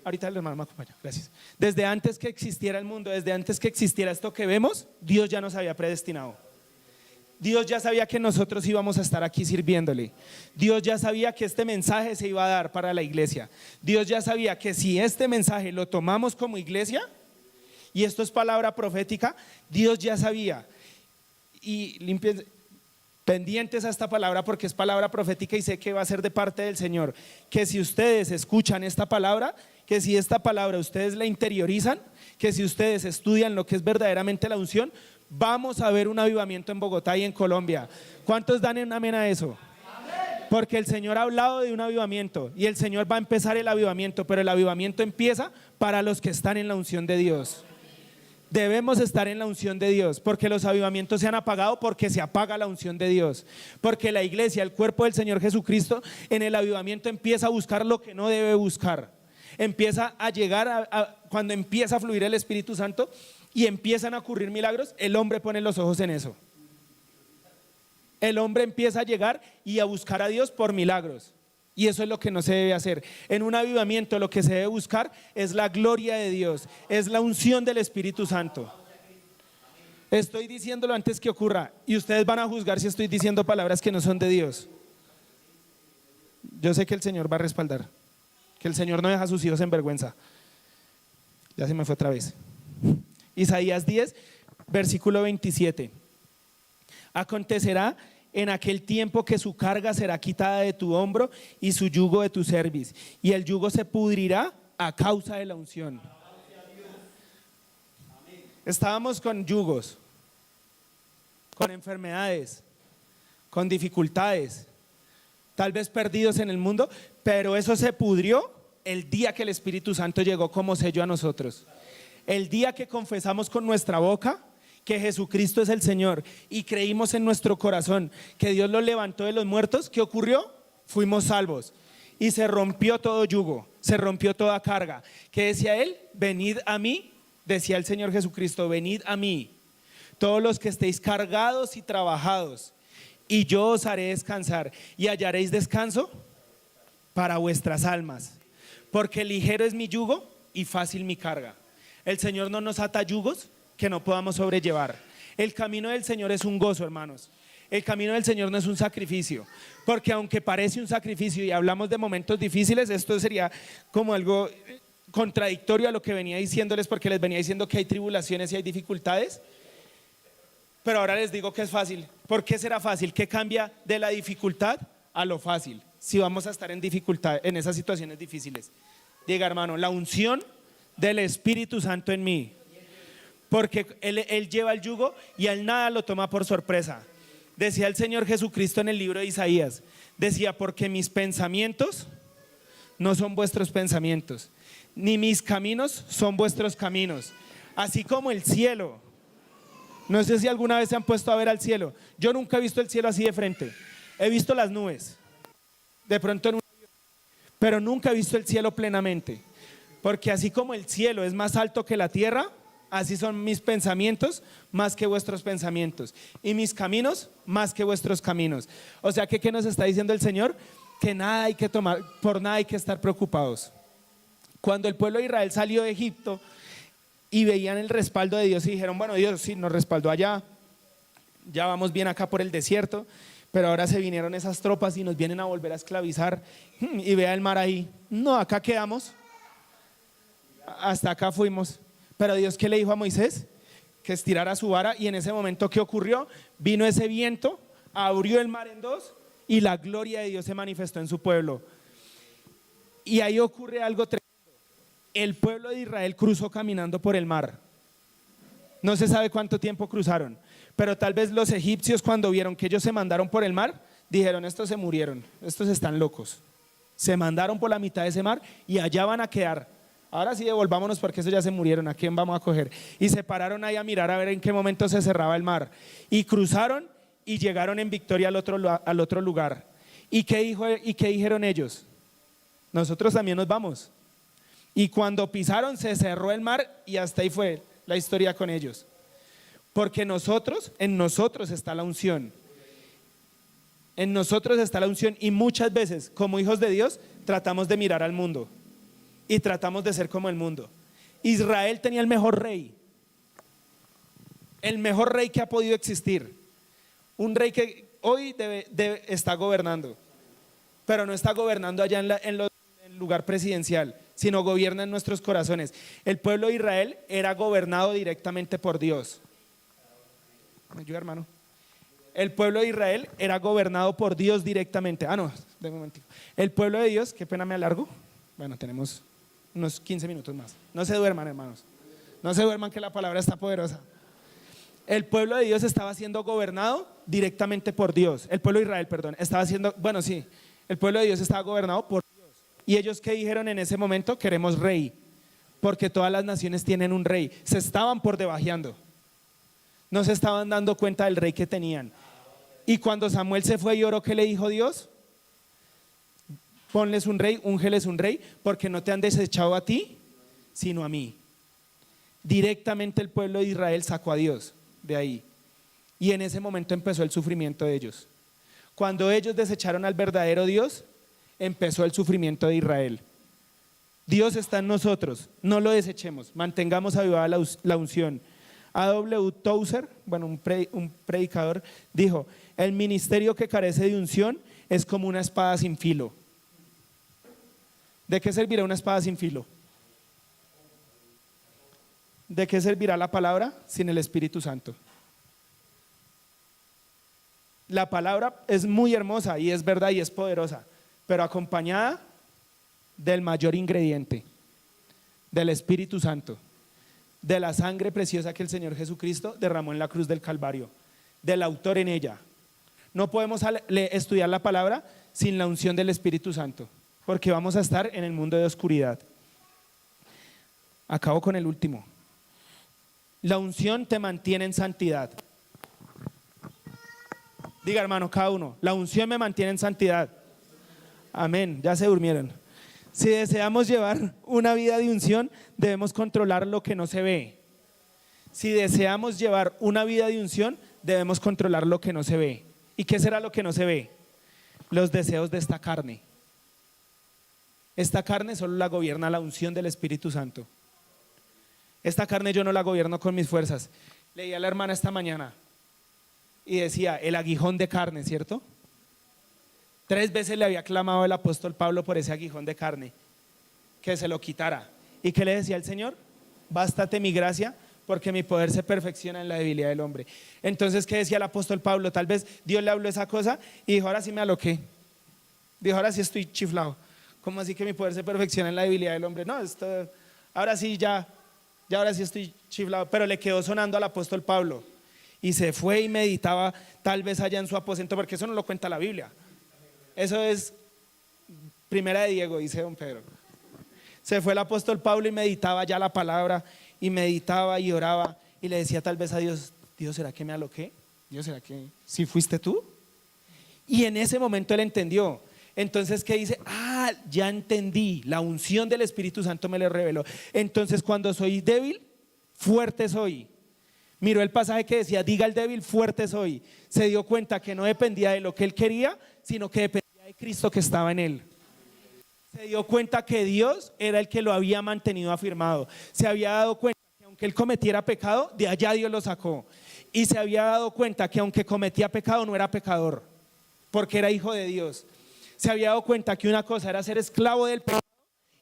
Ahorita el hermano me acompaña, gracias. Desde antes que existiera el mundo, desde antes que existiera esto que vemos, Dios ya nos había predestinado. Dios ya sabía que nosotros íbamos a estar aquí sirviéndole. Dios ya sabía que este mensaje se iba a dar para la iglesia. Dios ya sabía que si este mensaje lo tomamos como iglesia, y esto es palabra profética, Dios ya sabía. Y pendientes a esta palabra porque es palabra profética y sé que va a ser de parte del Señor. Que si ustedes escuchan esta palabra, que si esta palabra ustedes la interiorizan, que si ustedes estudian lo que es verdaderamente la unción, vamos a ver un avivamiento en Bogotá y en Colombia. ¿Cuántos dan un amén a eso? Porque el Señor ha hablado de un avivamiento y el Señor va a empezar el avivamiento, pero el avivamiento empieza para los que están en la unción de Dios. Debemos estar en la unción de Dios, porque los avivamientos se han apagado porque se apaga la unción de Dios. Porque la iglesia, el cuerpo del Señor Jesucristo, en el avivamiento empieza a buscar lo que no debe buscar. Empieza a llegar cuando empieza a fluir el Espíritu Santo y empiezan a ocurrir milagros, el hombre pone los ojos en eso. El hombre empieza a llegar y a buscar a Dios por milagros. Y eso es lo que no se debe hacer. En un avivamiento lo que se debe buscar es la gloria de Dios, es la unción del Espíritu Santo. Estoy diciéndolo antes que ocurra y ustedes van a juzgar si estoy diciendo palabras que no son de Dios. Yo sé que el Señor va a respaldar, que el Señor no deja a sus hijos en vergüenza. Ya se me fue otra vez. Isaías 10, versículo 27. Acontecerá en aquel tiempo que su carga será quitada de tu hombro y su yugo de tu cerviz, y el yugo se pudrirá a causa de la unción. Estábamos con yugos, con enfermedades, con dificultades, tal vez perdidos en el mundo, pero eso se pudrió el día que el Espíritu Santo llegó como sello a nosotros. El día que confesamos con nuestra boca que Jesucristo es el Señor y creímos en nuestro corazón que Dios lo levantó de los muertos, ¿qué ocurrió? Fuimos salvos y se rompió todo yugo, se rompió toda carga. ¿Qué decía Él? Venid a mí, decía el Señor Jesucristo, venid a mí, todos los que estéis cargados y trabajados, y yo os haré descansar y hallaréis descanso para vuestras almas, porque ligero es mi yugo y fácil mi carga. El Señor no nos ata yugos que no podamos sobrellevar. El camino del Señor es un gozo, hermanos. El camino del Señor no es un sacrificio, porque aunque parece un sacrificio y hablamos de momentos difíciles, esto sería como algo contradictorio a lo que venía diciéndoles, porque les venía diciendo que hay tribulaciones y hay dificultades, pero ahora les digo que es fácil. ¿Por qué será fácil? ¿Qué cambia de la dificultad a lo fácil? Si vamos a estar en dificultad, en esas situaciones difíciles. Diga, hermano, la unción del Espíritu Santo en mí, porque él lleva el yugo y al nada lo toma por sorpresa. Decía el Señor Jesucristo en el libro de Isaías, decía, porque mis pensamientos no son vuestros pensamientos, ni mis caminos son vuestros caminos. Así como el cielo, no sé si alguna vez se han puesto a ver al cielo. Yo nunca he visto el cielo así de frente. He visto las nubes, de pronto en un avión, pero nunca he visto el cielo plenamente. Porque así como el cielo es más alto que la tierra, así son mis pensamientos más que vuestros pensamientos, y mis caminos más que vuestros caminos. O sea que, ¿qué nos está diciendo el Señor? Que nada hay que tomar, por nada hay que estar preocupados. Cuando el pueblo de Israel salió de Egipto y veían el respaldo de Dios y dijeron, bueno, Dios sí nos respaldó allá, ya vamos bien acá por el desierto, pero ahora se vinieron esas tropas y nos vienen a volver a esclavizar, y vea el mar ahí, no, acá quedamos, hasta acá fuimos. Pero Dios, ¿qué le dijo a Moisés? Que estirara su vara, y en ese momento, ¿qué ocurrió? Vino ese viento, abrió el mar en dos y la gloria de Dios se manifestó en su pueblo. Y ahí ocurre algo tremendo. El pueblo de Israel cruzó caminando por el mar. No se sabe cuánto tiempo cruzaron, pero tal vez los egipcios, cuando vieron que ellos se mandaron por el mar, dijeron, estos se murieron, estos están locos. Se mandaron por la mitad de ese mar y allá van a quedar. Ahora sí devolvámonos porque esos ya se murieron, ¿a quién vamos a coger? Y se pararon ahí a mirar a ver en qué momento se cerraba el mar. Y cruzaron y llegaron en victoria al otro lugar. ¿Y qué dijeron ellos? Nosotros también nos vamos. Y cuando pisaron se cerró el mar y hasta ahí fue la historia con ellos. Porque en nosotros está la unción. En nosotros está la unción, y muchas veces como hijos de Dios tratamos de mirar al mundo y tratamos de ser como el mundo. Israel tenía el mejor rey que ha podido existir, un rey que hoy está gobernando, pero no está gobernando allá en el lugar presidencial, sino gobierna en nuestros corazones. El pueblo de Israel era gobernado directamente por Dios. ¿Me ayuda, hermano? El pueblo de Israel era gobernado por Dios directamente. No, de un momentico. El pueblo de Dios, qué pena me alargo. Bueno, tenemos unos 15 minutos más. No se duerman, hermanos. No se duerman, que la palabra está poderosa. El pueblo de Dios estaba siendo gobernado directamente por Dios. El pueblo de Israel, perdón, estaba siendo, bueno, sí, el pueblo de Dios estaba gobernado por Dios. ¿Y ellos qué dijeron en ese momento? Queremos rey, porque todas las naciones tienen un rey. Se estaban por debajeando. No se estaban dando cuenta del rey que tenían. Y cuando Samuel se fue y oró, ¿qué le dijo Dios? Ponles un rey, úngeles un rey, porque no te han desechado a ti, sino a mí. Directamente el pueblo de Israel sacó a Dios de ahí. Y en ese momento empezó el sufrimiento de ellos. Cuando ellos desecharon al verdadero Dios, empezó el sufrimiento de Israel. Dios está en nosotros, no lo desechemos, mantengamos avivada la unción. A.W. Tozer, bueno, un predicador, dijo: el ministerio que carece de unción es como una espada sin filo. ¿De qué servirá una espada sin filo? ¿De qué servirá la palabra sin el Espíritu Santo? La palabra es muy hermosa y es verdad y es poderosa, pero acompañada del mayor ingrediente, del Espíritu Santo, de la sangre preciosa que el Señor Jesucristo derramó en la cruz del Calvario, del autor en ella. No podemos estudiar la palabra sin la unción del Espíritu Santo, porque vamos a estar en el mundo de oscuridad. Acabo con el último. La unción te mantiene en santidad. Diga, hermano, cada uno: la unción me mantiene en santidad. Amén, ya se durmieron. Si deseamos llevar una vida de unción, debemos controlar lo que no se ve. Si deseamos llevar una vida de unción, debemos controlar lo que no se ve. ¿Y qué será lo que no se ve? Los deseos de esta carne. Esta carne solo la gobierna la unción del Espíritu Santo. Esta carne yo no la gobierno con mis fuerzas. Leí a la hermana esta mañana: y decía el aguijón de carne, ¿cierto? 3 veces le había clamado el apóstol Pablo por ese aguijón de carne, que se lo quitara. ¿Y qué le decía el Señor? Bástate mi gracia, porque mi poder se perfecciona en la debilidad del hombre. Entonces, ¿qué decía el apóstol Pablo? Tal vez Dios le habló esa cosa y dijo, ahora sí me aloqué. Dijo, ahora sí estoy chiflado. ¿Cómo así que mi poder se perfecciona en la debilidad del hombre? No, ahora sí ya ahora sí estoy chiflado. Pero le quedó sonando al apóstol Pablo y se fue y meditaba tal vez allá en su aposento, porque eso no lo cuenta la Biblia. Eso es Primera de Diego, dice don Pedro. Se fue el apóstol Pablo y meditaba ya la palabra, y meditaba y oraba y le decía tal vez a Dios, Dios, ¿será que me aloqué? Dios, ¿será que sí fuiste tú? Y en ese momento él entendió. Entonces, ¿qué dice? Ya entendí, la unción del Espíritu Santo me lo reveló. Entonces, cuando soy débil, fuerte soy. Miró el pasaje que decía, diga el débil, fuerte soy. Se dio cuenta que no dependía de lo que él quería, sino que dependía de Cristo que estaba en él. Se dio cuenta que Dios era el que lo había mantenido afirmado. Se había dado cuenta que aunque él cometiera pecado, de allá Dios lo sacó. Y se había dado cuenta que aunque cometía pecado, no era pecador, porque era hijo de Dios. Se había dado cuenta que una cosa era ser esclavo del pecado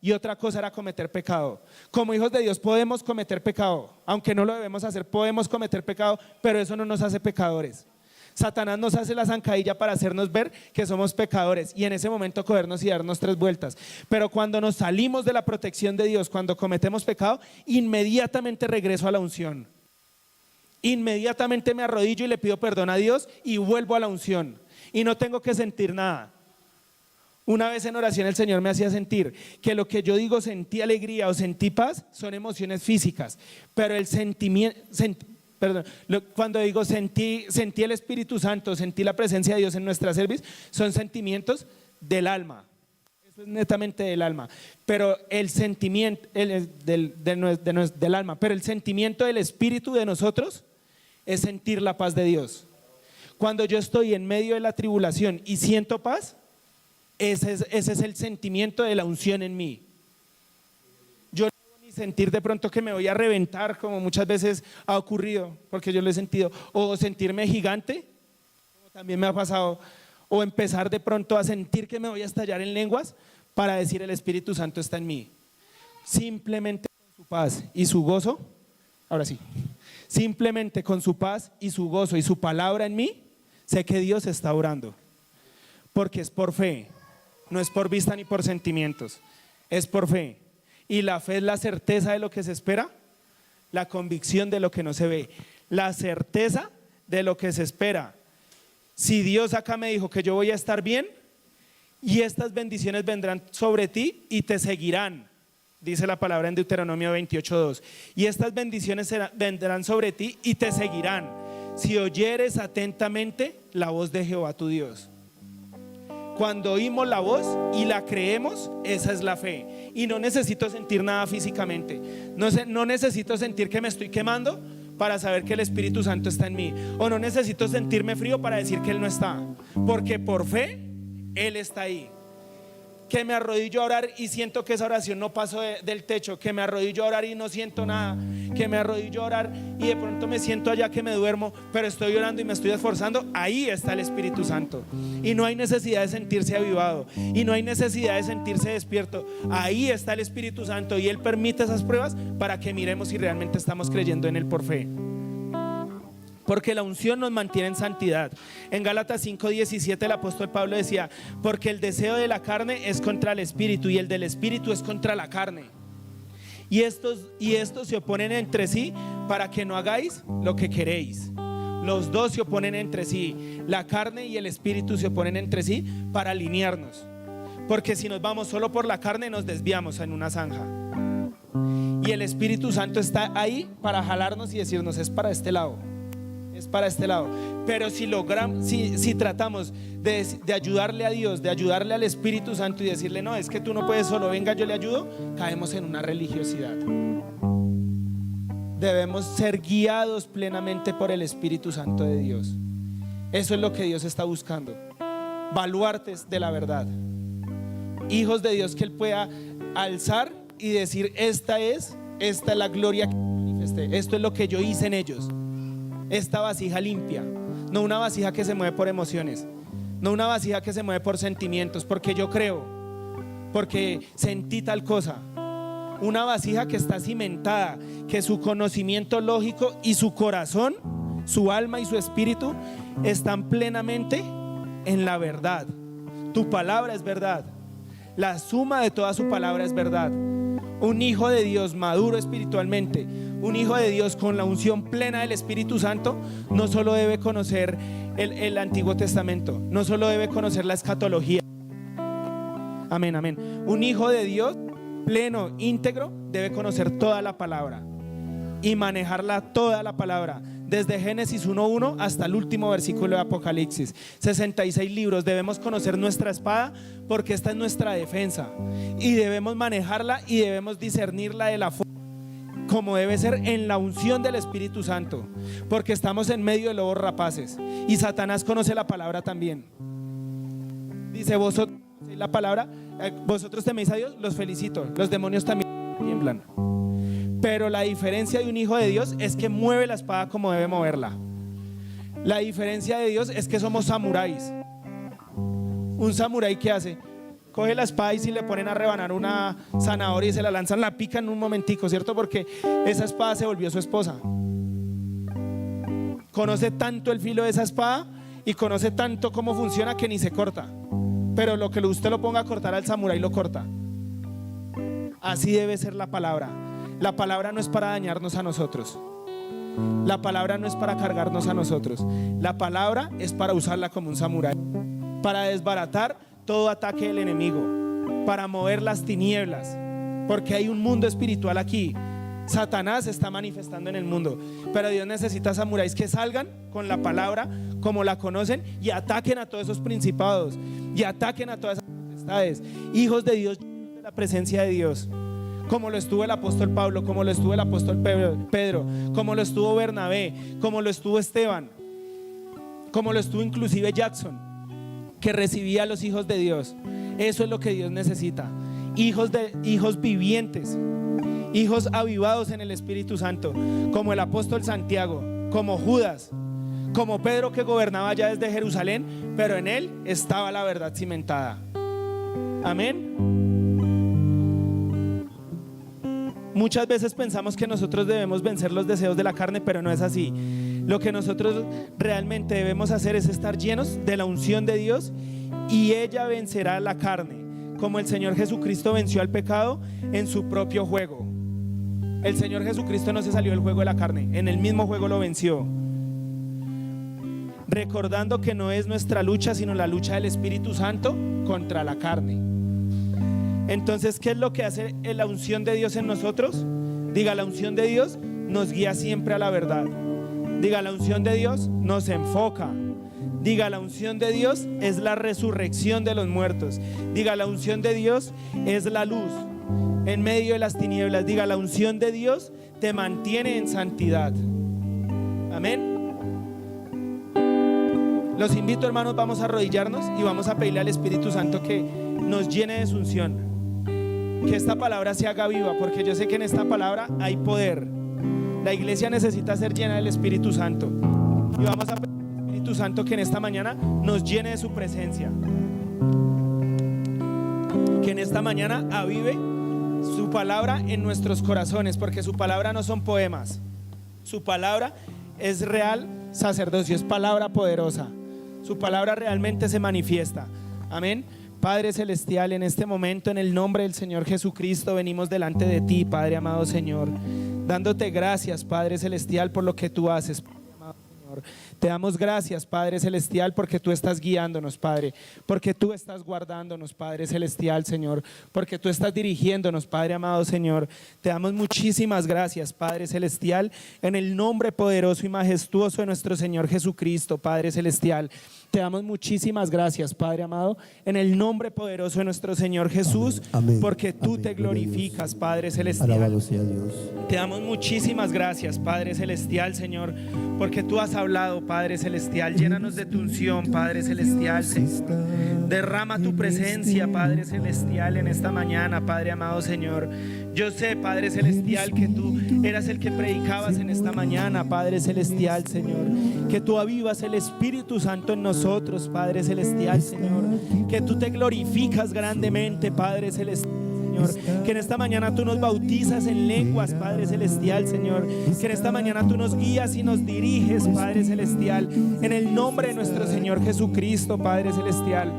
y otra cosa era cometer pecado. Como hijos de Dios podemos cometer pecado, aunque no lo debemos hacer, podemos cometer pecado, pero eso no nos hace pecadores. Satanás nos hace la zancadilla para hacernos ver que somos pecadores y en ese momento cogernos y darnos 3 vueltas. Pero cuando nos salimos de la protección de Dios, cuando cometemos pecado, inmediatamente regreso a la unción. Inmediatamente me arrodillo y le pido perdón a Dios y vuelvo a la unción. Y no tengo que sentir nada. Una vez en oración el Señor me hacía sentir que lo que yo digo sentí alegría o sentí paz son emociones físicas, pero el sentimiento, cuando digo sentí el Espíritu Santo, sentí la presencia de Dios en nuestra cerviz, son sentimientos del alma. Eso es netamente del alma, pero el sentimiento del alma, pero el sentimiento del Espíritu de nosotros es sentir la paz de Dios. Cuando yo estoy en medio de la tribulación y siento paz, ese es el sentimiento de la unción en mí. Yo no debo ni sentir de pronto que me voy a reventar, como muchas veces ha ocurrido, porque yo lo he sentido, o sentirme gigante, como también me ha pasado, o empezar de pronto a sentir que me voy a estallar en lenguas para decir el Espíritu Santo está en mí. Simplemente con su paz y su gozo, ahora sí, simplemente con su paz y su gozo y su palabra en mí, sé que Dios está orando, porque es por fe. No es por vista ni por sentimientos, es por fe. Y la fe es la certeza de lo que se espera, la convicción de lo que no se ve, la certeza de lo que se espera. Si Dios acá me dijo que yo voy a estar bien y estas bendiciones vendrán sobre ti y te seguirán, dice la palabra en Deuteronomio 28:2, y estas bendiciones vendrán sobre ti y te seguirán si oyeres atentamente la voz de Jehová tu Dios. Cuando oímos la voz y la creemos, esa es la fe. Y no necesito sentir nada físicamente. No necesito sentir que me estoy quemando para saber que el Espíritu Santo está en mí. O no necesito sentirme frío para decir que Él no está. Porque por fe, Él está ahí. Que me arrodillo a orar y siento que esa oración no pasó del techo. Que me arrodillo a orar y no siento nada. Que me arrodillo a orar y de pronto me siento allá que me duermo, pero estoy orando y me estoy esforzando. Ahí está el Espíritu Santo. Y no hay necesidad de sentirse avivado. Y no hay necesidad de sentirse despierto. Ahí está el Espíritu Santo y Él permite esas pruebas para que miremos si realmente estamos creyendo en Él por fe. Porque la unción nos mantiene en santidad. En Gálatas 5:17 el apóstol Pablo decía, porque el deseo de la carne es contra el espíritu y el del espíritu es contra la carne. Y estos se oponen entre sí para que no hagáis lo que queréis. Los dos se oponen entre sí. La carne y el espíritu se oponen entre sí para alinearnos. Porque si nos vamos solo por la carne nos desviamos en una zanja. Y el Espíritu Santo está ahí para jalarnos y decirnos es para este lado. Es para este lado. Pero si logramos, si tratamos de ayudarle a Dios, de ayudarle al Espíritu Santo y decirle no, es que tú no puedes solo, venga yo le ayudo, caemos en una religiosidad. Debemos ser guiados plenamente por el Espíritu Santo de Dios. Eso es lo que Dios está buscando. Baluartes de la verdad, hijos de Dios que Él pueda alzar y decir esta es la gloria que manifesté, esto es lo que yo hice en ellos. Esta vasija limpia. no una vasija que se mueve por emociones, no una vasija que se mueve por sentimientos, porque yo creo, porque sentí tal cosa. Una vasija que está cimentada, que su conocimiento lógico y su corazón, su alma y su espíritu están plenamente en la verdad. Tu palabra es verdad, la suma de toda su palabra es verdad. Un hijo de Dios maduro espiritualmente, un hijo de Dios con la unción plena del Espíritu Santo, no solo debe conocer el Antiguo Testamento, no solo debe conocer la escatología. Amén, amén. Un hijo de Dios pleno, íntegro, debe conocer toda la palabra y manejarla toda la palabra, desde Génesis 1:1 hasta el último versículo de Apocalipsis. 66 libros. Debemos conocer nuestra espada porque esta es nuestra defensa y debemos manejarla y debemos discernirla de la forma como debe ser, en la unción del Espíritu Santo, porque estamos en medio de lobos rapaces y Satanás conoce la palabra también. Dice: vosotros la palabra, vosotros teméis a Dios, los felicito, los demonios también tiemblan. Pero la diferencia de un hijo de Dios es que mueve la espada como debe moverla. La diferencia de Dios es que somos samuráis. Un samurái, ¿qué hace? Coge la espada y si le ponen a rebanar una zanahoria y se la lanzan, la pican en un momentico, ¿cierto? Porque esa espada se volvió su esposa. Conoce tanto el filo de esa espada y conoce tanto cómo funciona que ni se corta. Pero lo que usted lo ponga a cortar al samurái lo corta. Así debe ser la palabra. La palabra no es para dañarnos a nosotros. La palabra no es para cargarnos a nosotros. La palabra es para usarla como un samurái, para desbaratar todo ataque del enemigo, para mover las tinieblas, porque hay un mundo espiritual aquí. Satanás está manifestando en el mundo, pero Dios necesita samuráis que salgan con la palabra como la conocen y ataquen a todos esos principados y ataquen a todas esas potestades. Hijos de Dios, de la presencia de Dios, como lo estuvo el apóstol Pablo, como lo estuvo el apóstol Pedro, como lo estuvo Bernabé, como lo estuvo Esteban, como lo estuvo inclusive Jackson, que recibía a los hijos de Dios. Eso es lo que Dios necesita: hijos vivientes, hijos avivados en el Espíritu Santo, como el apóstol Santiago, como Judas, como Pedro, que gobernaba ya desde Jerusalén, pero en él estaba la verdad cimentada. Amén. Muchas veces pensamos que nosotros debemos vencer los deseos de la carne, pero no es así. Lo que nosotros realmente debemos hacer es estar llenos de la unción de Dios, y ella vencerá la carne, como el Señor Jesucristo venció al pecado en su propio juego. El Señor Jesucristo no se salió del juego de la carne, en el mismo juego lo venció, recordando que no es nuestra lucha, sino la lucha del Espíritu Santo contra la carne. Entonces, ¿qué es lo que hace la unción de Dios en nosotros? Diga: la unción de Dios nos guía siempre a la verdad. Diga: la unción de Dios nos enfoca. Diga: la unción de Dios es la resurrección de los muertos. Diga: la unción de Dios es la luz en medio de las tinieblas. Diga: la unción de Dios te mantiene en santidad. Amén. Los invito, hermanos, vamos a arrodillarnos y vamos a pedirle al Espíritu Santo que nos llene de su unción, que esta palabra se haga viva, porque yo sé que en esta palabra hay poder. La iglesia necesita ser llena del Espíritu Santo, y vamos a pedir al Espíritu Santo que en esta mañana nos llene de su presencia, que en esta mañana avive su palabra en nuestros corazones, porque su palabra no son poemas, su palabra es real sacerdocio, es palabra poderosa, su palabra realmente se manifiesta. Amén. Padre celestial, en este momento, en el nombre del Señor Jesucristo, venimos delante de ti, Padre amado Señor, dándote gracias, Padre celestial, por lo que tú haces, Padre amado Señor. Te damos gracias, Padre celestial, porque tú estás guiándonos, Padre, porque tú estás guardándonos, Padre celestial, Señor, porque tú estás dirigiéndonos, Padre amado Señor. Te damos muchísimas gracias, Padre celestial, en el nombre poderoso y majestuoso de nuestro Señor Jesucristo, Padre celestial. Te damos muchísimas gracias, Padre amado, en el nombre poderoso de nuestro Señor Jesús, amén, porque tú amén, te glorificas, Padre celestial. Alabado sea Dios. Te damos muchísimas gracias, Padre celestial, Señor, porque tú has hablado hablado, Padre celestial. Llénanos de tu unción, Padre celestial. Derrama tu presencia, Padre celestial, en esta mañana, Padre amado Señor. Yo sé, Padre celestial, que tú eras el que predicabas en esta mañana, Padre celestial, Señor. Que tú avivas el Espíritu Santo en nosotros, Padre celestial, Señor. Que tú te glorificas grandemente, Padre celestial, Señor. Que en esta mañana tú nos bautizas en lenguas, Padre celestial, Señor. Que en esta mañana tú nos guías y nos diriges, Padre celestial, en el nombre de nuestro Señor Jesucristo, Padre celestial.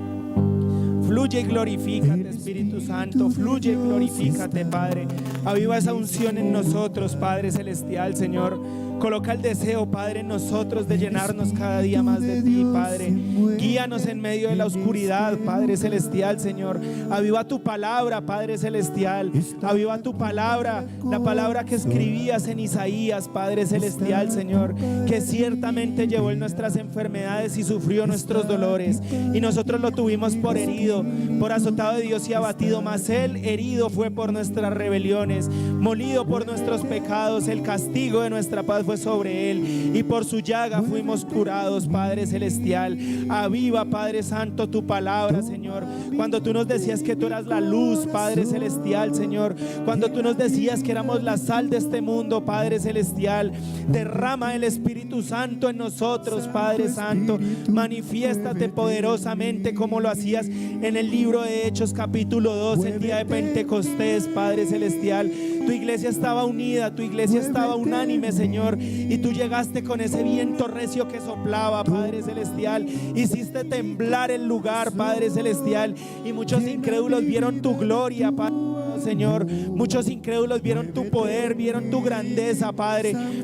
Fluye y glorifícate, Espíritu Santo. Fluye y glorifícate, Padre. Aviva esa unción en nosotros, Padre celestial, Señor. Coloca el deseo, Padre, en nosotros de llenarnos cada día más de ti, Padre. Guíanos en medio de la oscuridad, Padre celestial, Señor. Aviva tu palabra, Padre celestial. Aviva tu palabra, la palabra que escribías en Isaías, Padre celestial, Señor, que ciertamente llevó en nuestras enfermedades y sufrió nuestros dolores, y nosotros lo tuvimos por herido, por azotado de Dios y abatido, mas Él herido fue por nuestras rebeliones, molido por nuestros pecados. El castigo de nuestra paz fue sobre Él, y por su llaga fuimos curados, Padre celestial. Aviva, Padre santo, tu palabra, Señor. Cuando tú nos decías que tú eras la luz, Padre celestial, Señor. Cuando tú nos decías que éramos la sal de este mundo, Padre celestial. Derrama el Espíritu Santo en nosotros, Padre santo. Manifiéstate poderosamente como lo hacías en el libro de Hechos capítulo 2, el día de Pentecostés, Padre celestial. Tu iglesia estaba unida, tu iglesia estaba unánime, Señor, y tú llegaste con ese viento recio que soplaba, Padre celestial. Hiciste temblar el lugar, Padre celestial, y muchos incrédulos vieron tu gloria, Padre, Señor. Muchos incrédulos vieron tu poder, vieron tu grandeza, Padre.